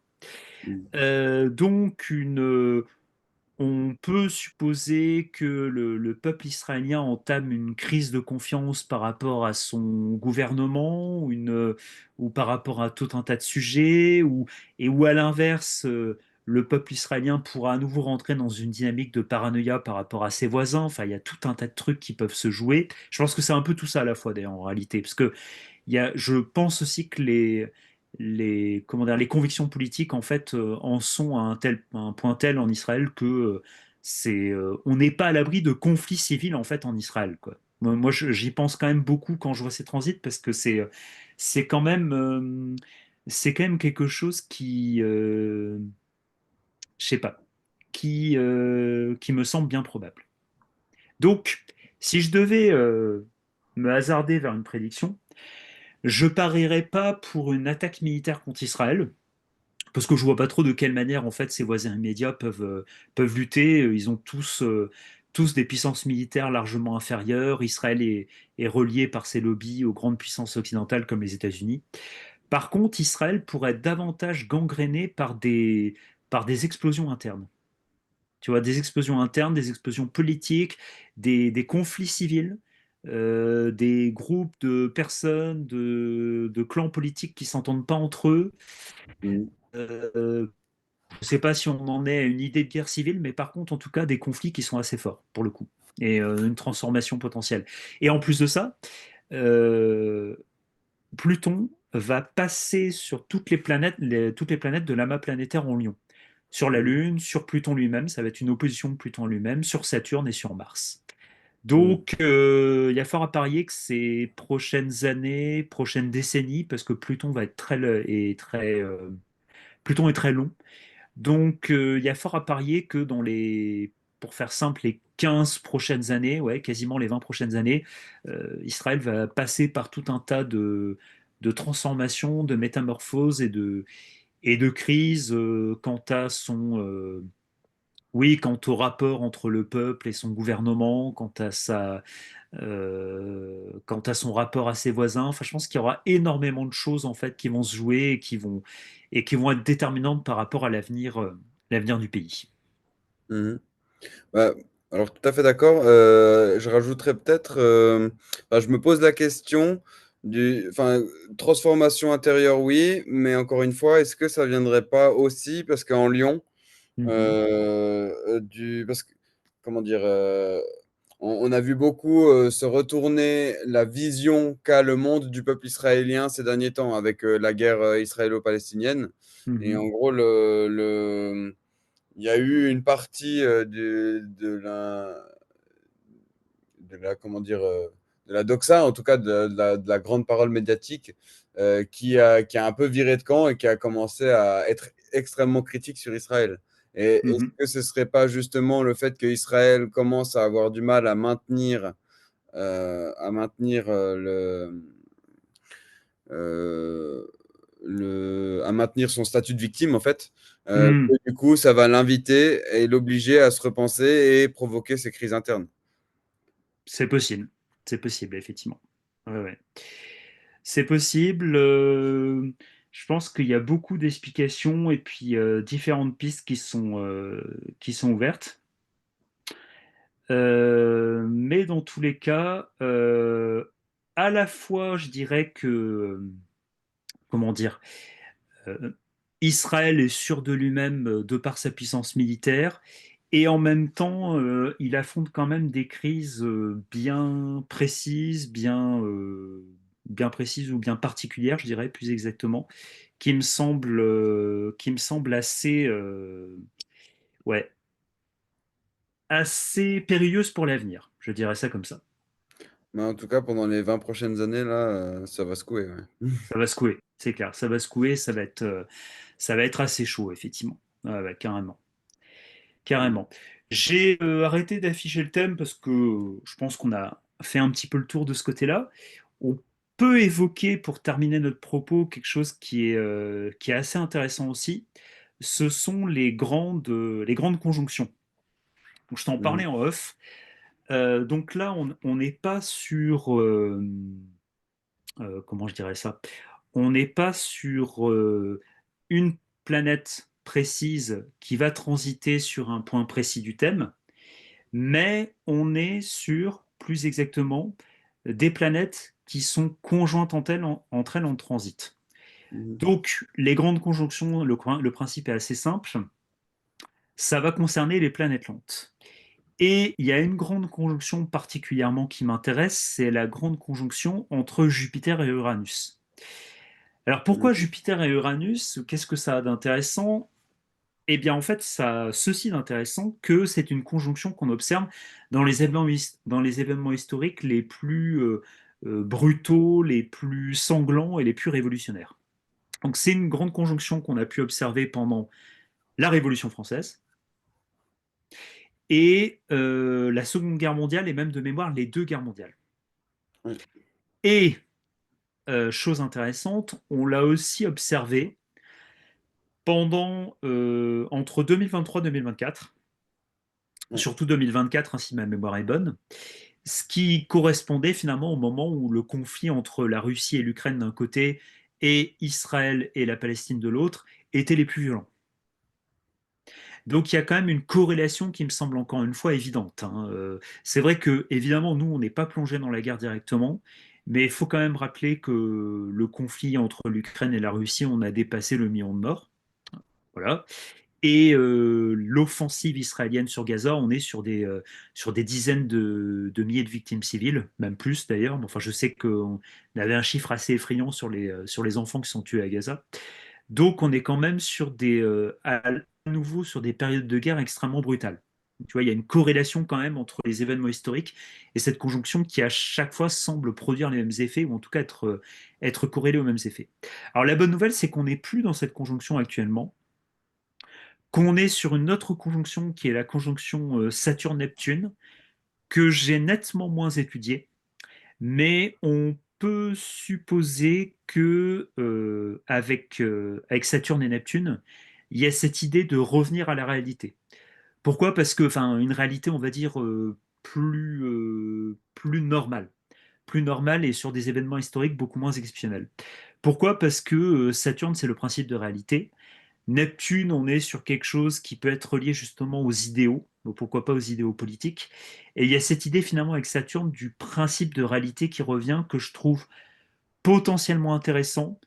Mhm. Donc, on peut supposer que le peuple israélien entame une crise de confiance par rapport à son gouvernement ou par rapport à tout un tas de sujets, ou à l'inverse, le peuple israélien pourra à nouveau rentrer dans une dynamique de paranoïa par rapport à ses voisins. Enfin, il y a tout un tas de trucs qui peuvent se jouer. Je pense que c'est un peu tout ça à la fois, d'ailleurs, en réalité, parce que je pense aussi que comment dire, les convictions politiques, en fait, en sont à un point tel en Israël que on n'est pas à l'abri de conflits civils, en fait, en Israël, quoi. Moi, j'y pense quand même beaucoup quand je vois ces transits parce que c'est quand même, c'est quand même quelque chose je sais pas, qui me semble bien probable. Donc, si je devais me hasarder vers une prédiction, je parierais pas pour une attaque militaire contre Israël, parce que je vois pas trop de quelle manière en fait ses voisins immédiats peuvent lutter. Ils ont tous des puissances militaires largement inférieures. Israël est relié par ses lobbies aux grandes puissances occidentales comme les États-Unis. Par contre, Israël pourrait être davantage gangréné par des explosions internes. Tu vois, des explosions internes, des explosions politiques, des conflits civils, des groupes de personnes, de clans politiques qui s'entendent pas entre eux. Mhm. Je ne sais pas si on en est à une idée de guerre civile, mais par contre, en tout cas, des conflits qui sont assez forts, pour le coup, et une transformation potentielle. Et en plus de ça, euh, Pluton va passer sur toutes les planètes de l'amas planétaire en Lion. Sur la Mhm. Lune, sur Pluton lui-même, ça va être une opposition de Pluton lui-même, sur Saturne et sur Mars. Mhm. Donc, il y a fort à parier que ces prochaines années, prochaines décennies, parce que Pluton va être Pluton est très long. Donc, il y a fort à parier que pour faire simple, les 15 prochaines années, ouais, quasiment les 20 prochaines années, Israël va passer par tout un tas de transformations, de métamorphoses et de crises oui, quant au rapport entre le peuple et son gouvernement, quant à son rapport à ses voisins. Enfin, je pense qu'il y aura énormément de choses en fait qui vont se jouer et qui vont être déterminantes par rapport à l'avenir du pays. Mhm. Bah, alors, tout à fait d'accord. Je rajouterais peut-être, je me pose la question enfin, transformation intérieure, oui, mais encore une fois, est-ce que ça viendrait pas aussi parce qu'en Lyon, Mhm. parce que, comment dire, on a vu beaucoup se retourner la vision qu'a le monde du peuple israélien ces derniers temps avec la guerre israélo-palestinienne. Et Mhm. en gros, il y a eu une partie comment dire, de la doxa, en tout cas de la grande parole médiatique, qui a un peu viré de camp et qui a commencé à être extrêmement critique sur Israël. Et est-ce Mhm. que ce serait pas justement le fait qu'Israël commence à avoir du mal euh, à maintenir son statut de victime, en fait, que Mhm. du coup, ça va l'inviter et l'obliger à se repenser et provoquer ces crises internes. C'est possible. C'est possible, effectivement. Ouais, ouais. C'est possible. Je pense qu'il y a beaucoup d'explications et puis différentes pistes qui sont ouvertes. Mais dans tous les cas, à la fois, je dirais que, comment dire, euh, Israël est sûr de lui-même de par sa puissance militaire, et en même temps, il affronte quand même des crises bien précises ou bien particulières, je dirais plus exactement, qui me semblent ouais, assez périlleuses pour l'avenir. Je dirais ça comme ça. Mais en tout cas, pendant les 20 prochaines années, là, ça va secouer. Ouais. Ça va secouer, c'est clair. Ça va secouer, ça va être assez chaud, effectivement. Ouais, ouais, carrément. Carrément. J'ai arrêté d'afficher le thème parce que je pense qu'on a fait un petit peu le tour de ce côté-là. On peut évoquer, pour terminer notre propos, quelque chose qui est assez intéressant aussi. Ce sont les grandes conjonctions. Donc, je t'en Mhm. parlais en off. Donc là, on n'est pas sur, comment je dirais ça? On n'est pas sur une planète précise qui va transiter sur un point précis du thème, mais on est sur, plus exactement, des planètes qui sont conjointes entre elles en transit. Mhm. Donc, les grandes conjonctions, le principe est assez simple, ça va concerner les planètes lentes. Et il y a une grande conjonction particulièrement qui m'intéresse, c'est la grande conjonction entre Jupiter et Uranus. Alors pourquoi Mhm. Jupiter et Uranus? Qu'est-ce que ça a d'intéressant? Eh bien en fait, ça a ceci d'intéressant que c'est une conjonction qu'on observe dans les événements historiques les plus brutaux, les plus sanglants et les plus révolutionnaires. Donc c'est une grande conjonction qu'on a pu observer pendant la Révolution française et la Seconde Guerre mondiale et même de mémoire les deux guerres mondiales. Ouais. Et chose intéressante, on l'a aussi observé entre 2023 et 2024, Ouais. surtout 2024, hein, si ma mémoire est bonne, ce qui correspondait finalement au moment où le conflit entre la Russie et l'Ukraine d'un côté et Israël et la Palestine de l'autre étaient les plus violents. Donc il y a quand même une corrélation qui me semble encore une fois évidente, hein. C'est vrai que évidemment nous on n'est pas plongé dans la guerre directement, mais il faut quand même rappeler que le conflit entre l'Ukraine et la Russie, on a dépassé le million de morts. Voilà. Et l'offensive israélienne sur Gaza, on est sur des dizaines de milliers de victimes civiles, même plus d'ailleurs. Enfin, je sais qu'on avait un chiffre assez effrayant sur les enfants qui sont tués à Gaza. Donc, on est quand même à nouveau sur des périodes de guerre extrêmement brutales. Tu vois, il y a une corrélation quand même entre les événements historiques et cette conjonction qui à chaque fois semble produire les mêmes effets ou en tout cas être corrélée aux mêmes effets. Alors la bonne nouvelle, c'est qu'on n'est plus dans cette conjonction actuellement, qu'on est sur une autre conjonction qui est la conjonction Saturne-Neptune, que j'ai nettement moins étudiée, mais on peut supposer que avec Saturne et Neptune, il y a cette idée de revenir à la réalité. Pourquoi? Parce que, enfin, une réalité, on va dire, plus normale et sur des événements historiques beaucoup moins exceptionnels. Pourquoi? Parce que Saturne, c'est le principe de réalité. Neptune, on est sur quelque chose qui peut être relié justement aux idéaux, donc pourquoi pas aux idéaux politiques. Et il y a cette idée finalement avec Saturne du principe de réalité qui revient, que je trouve potentiellement intéressant,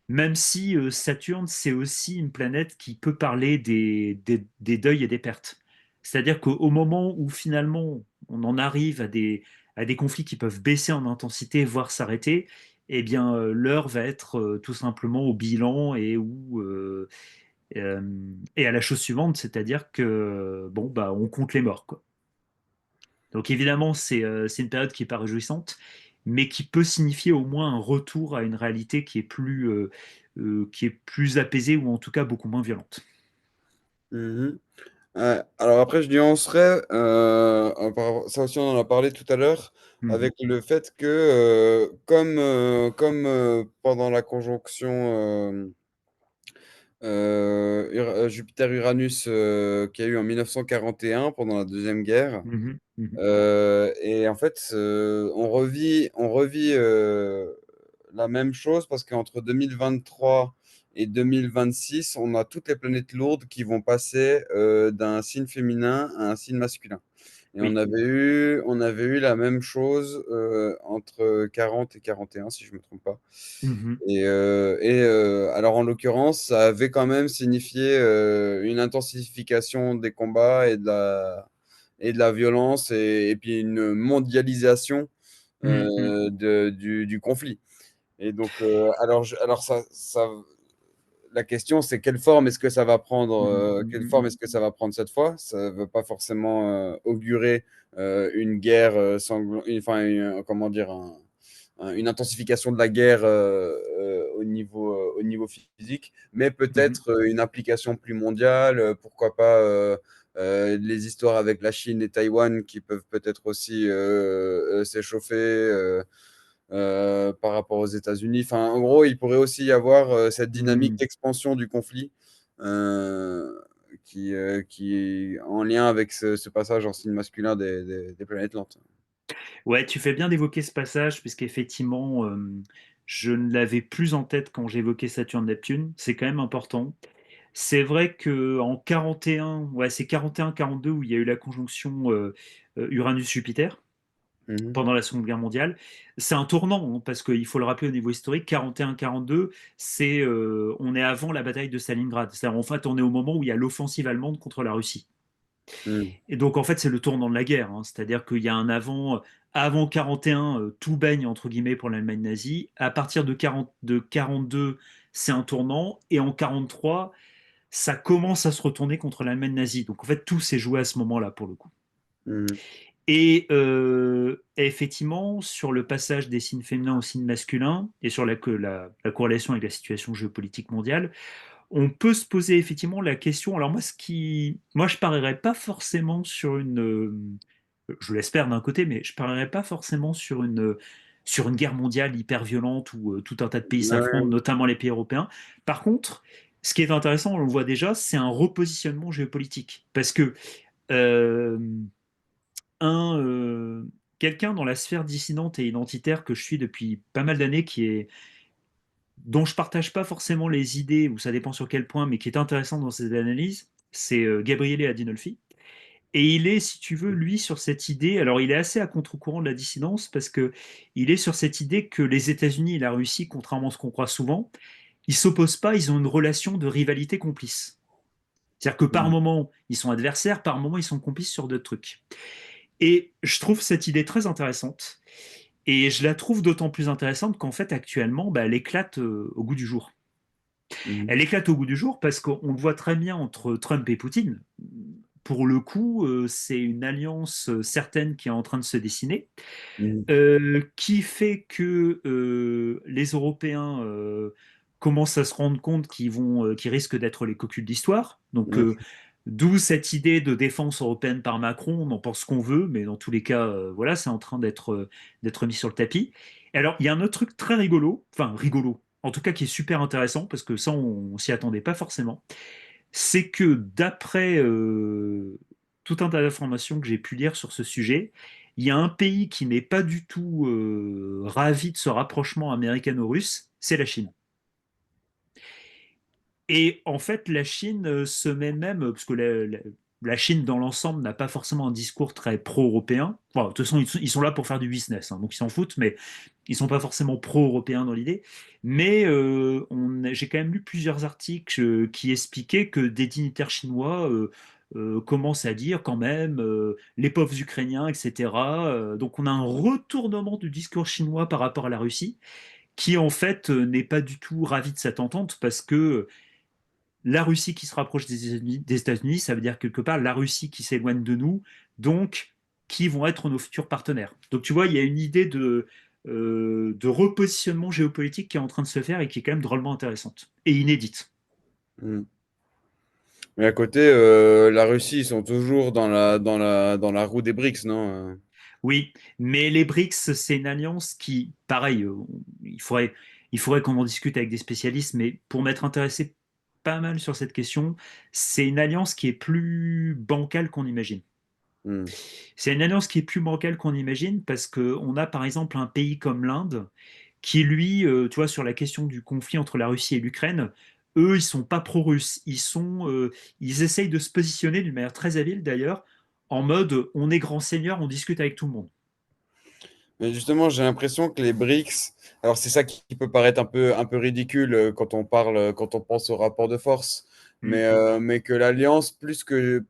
même si Saturne, c'est aussi une planète qui peut parler des deuils et des pertes. C'est-à-dire qu'au moment où finalement on en arrive à des conflits qui peuvent baisser en intensité, voire s'arrêter, eh bien l'heure va être tout simplement au bilan euh, et à la chose suivante, c'est-à-dire que bon bah on compte les morts, quoi. Donc évidemment c'est une période qui est pas réjouissante, mais qui peut signifier au moins un retour à une réalité qui est plus apaisée ou en tout cas beaucoup moins violente. Mhm. Alors après, je nuancerais, ça aussi on en a parlé tout à l'heure, Mhm, avec le fait que comme pendant la conjonction Jupiter-Uranus qu'il y a eu en 1941 pendant la Deuxième Guerre, mhm, mhm, et en fait on revit la même chose parce qu'entre 2023 et 2026, on a toutes les planètes lourdes qui vont passer d'un signe féminin à un signe masculin. Et oui. on avait eu la même chose entre 40 et 41, si je ne me trompe pas. Mhm, Alors, en l'occurrence, ça avait quand même signifié une intensification des combats et de la violence et puis une mondialisation mhm, du conflit. Et donc, la question, c'est quelle forme est-ce que ça va prendre, quelle mhm, forme est-ce que ça va prendre cette fois? Ça ne veut pas forcément augurer une guerre enfin, comment dire, une intensification de la guerre au niveau physique, mais mhm, peut-être une application plus mondiale. Pourquoi pas les histoires avec la Chine et Taïwan qui peuvent peut-être aussi s'échauffer. Par rapport aux États-Unis. Enfin, en gros, il pourrait aussi y avoir cette dynamique mhm. d'expansion du conflit euh, qui est en lien avec ce passage en signe masculin des planètes lentes. Ouais, tu fais bien d'évoquer ce passage, puisqu'effectivement, je ne l'avais plus en tête quand j'évoquais Saturne-Neptune. C'est quand même important. C'est vrai que en 41, ouais, c'est 41-42 où il y a eu la conjonction Uranus-Jupiter Mhm. pendant la Seconde Guerre mondiale. C'est un tournant, hein, parce qu'il faut le rappeler au niveau historique, 41-42, on est avant la bataille de Stalingrad. C'est-à-dire, en fait, on est au moment où il y a l'offensive allemande contre la Russie. Mhm. Et donc, en fait, c'est le tournant de la guerre, hein. C'est-à-dire qu'il y a avant 41, tout baigne, entre guillemets, pour l'Allemagne nazie. À partir de 42, c'est un tournant. Et en 43, ça commence à se retourner contre l'Allemagne nazie. Donc, en fait, tout s'est joué à ce moment-là, pour le coup. Mhm. Et effectivement, sur le passage des signes féminins aux signes masculins et sur la corrélation avec la situation géopolitique mondiale, on peut se poser effectivement la question. Alors moi, je parierais pas forcément sur je l'espère d'un côté, mais je parierais pas forcément sur une guerre mondiale hyper violente où tout un tas de pays s'affrontent, Ouais. notamment les pays européens. Par contre, ce qui est intéressant, on le voit déjà, c'est un repositionnement géopolitique, parce que euh, un quelqu'un dans la sphère dissidente et identitaire que je suis depuis pas mal d'années, dont je partage pas forcément les idées, ou ça dépend sur quel point, mais qui est intéressant dans ses analyses, c'est Gabriele Adinolfi. Et il est, si tu veux, lui, sur cette idée. Alors, il est assez à contre-courant de la dissidence parce que il est sur cette idée que les États-Unis et la Russie, contrairement à ce qu'on croit souvent, ils s'opposent pas, ils ont une relation de rivalité complice. C'est-à-dire que par Mm. moment, ils sont adversaires, par moment, ils sont complices sur d'autres trucs. Et je trouve cette idée très intéressante. Et je la trouve d'autant plus intéressante qu'en fait, actuellement, bah, elle éclate au goût du jour. Mm. Elle éclate au goût du jour parce qu'on le voit très bien entre Trump et Poutine. Pour le coup, c'est une alliance certaine qui est en train de se dessiner, Mm. qui fait que les Européens commencent à se rendre compte qu'ils risquent d'être les cocus de l'histoire. Donc, Mm. d'où cette idée de défense européenne par Macron. On en pense ce qu'on veut, mais dans tous les cas, voilà, c'est en train d'être mis sur le tapis. Et alors, il y a un autre truc très rigolo, enfin rigolo, en tout cas qui est super intéressant, parce que ça, on s'y attendait pas forcément, c'est que d'après tout un tas d'informations que j'ai pu lire sur ce sujet, il y a un pays qui n'est pas du tout ravi de ce rapprochement américano-russe, c'est la Chine. Et en fait, la Chine se met même, parce que la Chine dans l'ensemble n'a pas forcément un discours très pro-européen. Enfin, de toute façon, ils sont là pour faire du business, hein, donc ils s'en foutent, mais ils sont pas forcément pro-européens dans l'idée. Mais j'ai quand même lu plusieurs articles qui expliquaient que des dignitaires chinois commencent à dire quand même les pauvres Ukrainiens, etc. Donc on a un retournement du discours chinois par rapport à la Russie, qui en fait n'est pas du tout ravi de cette entente parce que la Russie qui se rapproche des États-Unis, ça veut dire quelque part la Russie qui s'éloigne de nous, donc qui vont être nos futurs partenaires. Donc tu vois, il y a une idée de repositionnement géopolitique qui est en train de se faire et qui est quand même drôlement intéressante et inédite. Mm. Mais à côté, la Russie, ils sont toujours dans la roue des BRICS, non? Oui, mais les BRICS, c'est une alliance qui, pareil, il faudrait, il faudrait qu'on en discute avec des spécialistes, mais pour m'être intéressé pas mal sur cette question, c'est une alliance qui est plus bancale qu'on imagine. Mm. C'est une alliance qui est plus bancale qu'on imagine parce qu'on a par exemple un pays comme l'Inde qui, lui, tu vois, sur la question du conflit entre la Russie et l'Ukraine, eux, ils sont pas pro-russes. Ils essayent de se positionner d'une manière très habile d'ailleurs, en mode on est grand seigneur, on discute avec tout le monde. Mais justement, j'ai l'impression que les BRICS, alors c'est ça qui peut paraître un peu ridicule quand on parle, quand on pense au rapport de force, Hmm. mais que l'alliance, plus que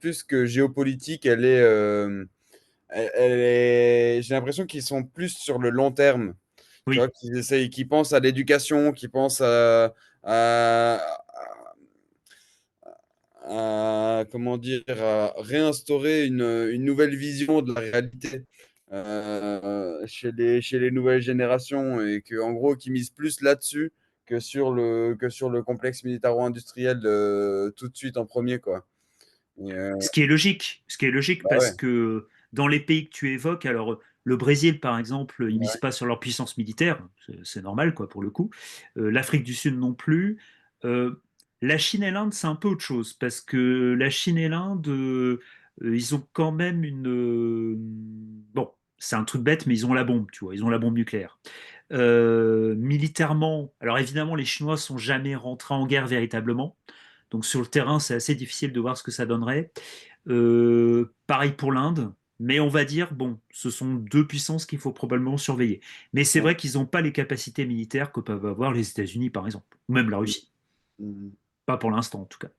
géopolitique, j'ai l'impression qu'ils sont plus sur le long terme. Tu vois, Oui. qu'ils pensent à l'éducation, qu'ils pensent comment dire, à réinstaurer une nouvelle vision de la réalité chez les nouvelles générations et que, en gros, qui misent plus là-dessus que sur le complexe militaro-industriel tout de suite en premier, quoi. Et, Ce qui est logique bah parce ouais, que dans les pays que tu évoques, alors le Brésil par exemple, ils misent ouais. pas sur leur puissance militaire, c'est normal quoi pour le coup. L'Afrique du Sud non plus. Euh, la Chine et l'Inde, c'est un peu autre chose parce que la Chine et l'Inde, ils ont quand même bon, c'est un truc bête, mais ils ont la bombe, tu vois, ils ont la bombe nucléaire. Militairement, alors évidemment, les Chinois sont jamais rentrés en guerre véritablement. Donc sur le terrain, c'est assez difficile de voir ce que ça donnerait. Pareil pour l'Inde, mais on va dire, bon, ce sont deux puissances qu'il faut probablement surveiller. Mais c'est Ouais. vrai qu'ils n'ont pas les capacités militaires que peuvent avoir les États-Unis, par exemple, ou même la Russie. Mhm. Pas pour l'instant, en tout cas.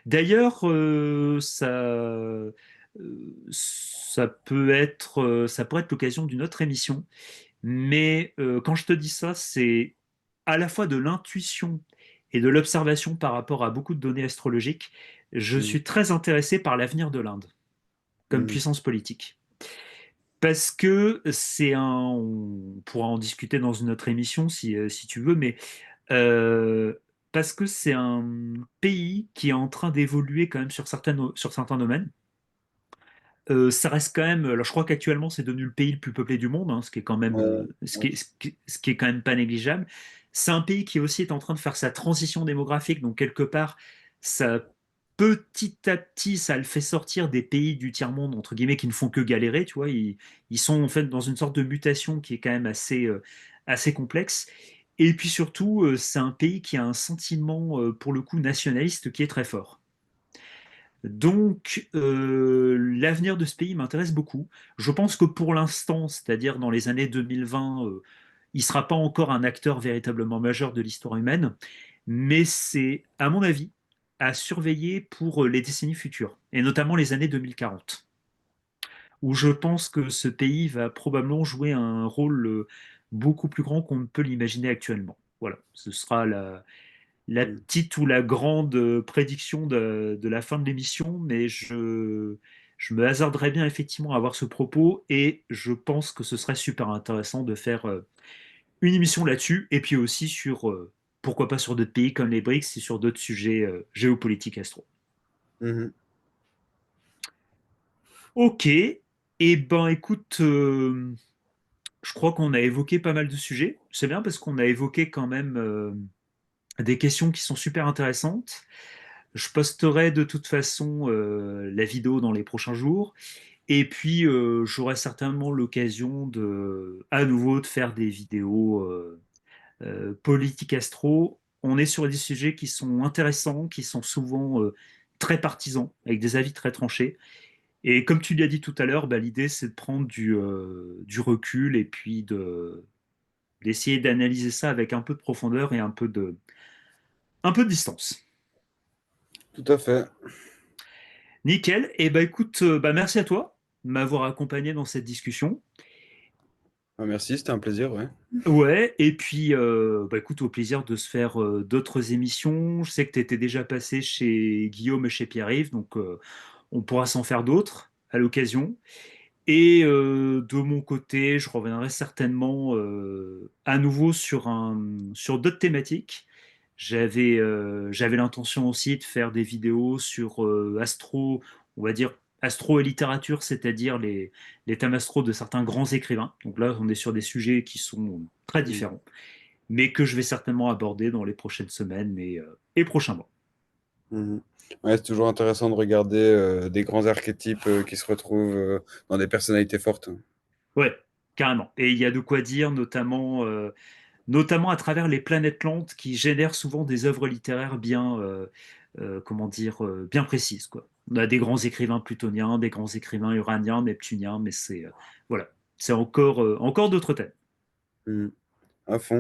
D'ailleurs, ça pourrait être l'occasion d'une autre émission. Mais quand je te dis ça, c'est à la fois de l'intuition et de l'observation par rapport à beaucoup de données astrologiques. Je Mhm. suis très intéressé par l'avenir de l'Inde comme Mhm. puissance politique. Parce que on pourra en discuter dans une autre émission si tu veux, mais euh, parce que c'est un pays qui est en train d'évoluer quand même sur certains domaines. Ça reste quand même, alors je crois qu'actuellement c'est devenu le pays le plus peuplé du monde, hein, ce qui est quand même, Ouais, ouais. ce qui est quand même pas négligeable. C'est un pays qui aussi est en train de faire sa transition démographique, donc quelque part, ça petit à petit, ça le fait sortir des pays du tiers-monde, entre guillemets, qui ne font que galérer, tu vois. Ils sont en fait dans une sorte de mutation qui est quand même assez complexe. Et puis surtout, c'est un pays qui a un sentiment, pour le coup, nationaliste qui est très fort. Donc, l'avenir de ce pays m'intéresse beaucoup. Je pense que pour l'instant, c'est-à-dire dans les années 2020, il ne sera pas encore un acteur véritablement majeur de l'histoire humaine, mais c'est, à mon avis, à surveiller pour les décennies futures, et notamment les années 2040, où je pense que ce pays va probablement jouer un rôle beaucoup plus grand qu'on ne peut l'imaginer actuellement. Voilà, ce sera la Mm. petite ou la grande prédiction de la fin de l'émission, mais je me hasarderais bien effectivement à avoir ce propos et je pense que ce serait super intéressant de faire une émission là-dessus et puis aussi sur, pourquoi pas sur d'autres pays comme les BRICS et sur d'autres sujets géopolitiques astro. Mhm. Ok, et ben écoute, je crois qu'on a évoqué pas mal de sujets. C'est bien parce qu'on a évoqué quand même des questions qui sont super intéressantes. Je posterai de toute façon la vidéo dans les prochains jours. Et puis, j'aurai certainement l'occasion à nouveau de faire des vidéos politique astro. On est sur des sujets qui sont intéressants, qui sont souvent très partisans, avec des avis très tranchés. Et comme tu l'as dit tout à l'heure, bah, l'idée c'est de prendre du recul et puis d'essayer d'analyser ça avec un peu de profondeur et un peu de distance. Tout à fait. Nickel. Et bah écoute, bah, merci à toi de m'avoir accompagné dans cette discussion. Ah, merci, c'était un plaisir, ouais. Ouais, et puis bah écoute, au plaisir de se faire d'autres émissions. Je sais que tu étais déjà passé chez Guillaume et chez Pierre-Yves, donc on pourra s'en faire d'autres à l'occasion. Et de mon côté, je reviendrai certainement à nouveau sur d'autres thématiques. J'avais l'intention aussi de faire des vidéos sur astro, on va dire astro et littérature, c'est-à-dire les thèmes astro de certains grands écrivains. Donc là, on est sur des sujets qui sont très Mm. différents, mais que je vais certainement aborder dans les prochaines semaines et prochains mois. Mhm. Ouais, c'est toujours intéressant de regarder des grands archétypes qui se retrouvent dans des personnalités fortes. Ouais, carrément. Et il y a de quoi dire, notamment à travers les planètes lentes qui génèrent souvent des œuvres littéraires bien, comment dire, bien précises, quoi. On a des grands écrivains plutoniens, des grands écrivains uraniens, neptuniens, mais c'est voilà, c'est encore d'autres thèmes. Mhm. À fond.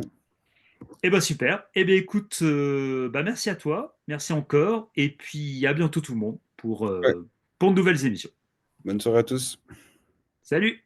Eh ben super. Eh ben écoute, bah merci à toi, merci encore, et puis à bientôt tout le monde Ouais. pour de nouvelles émissions. Bonne soirée à tous. Salut!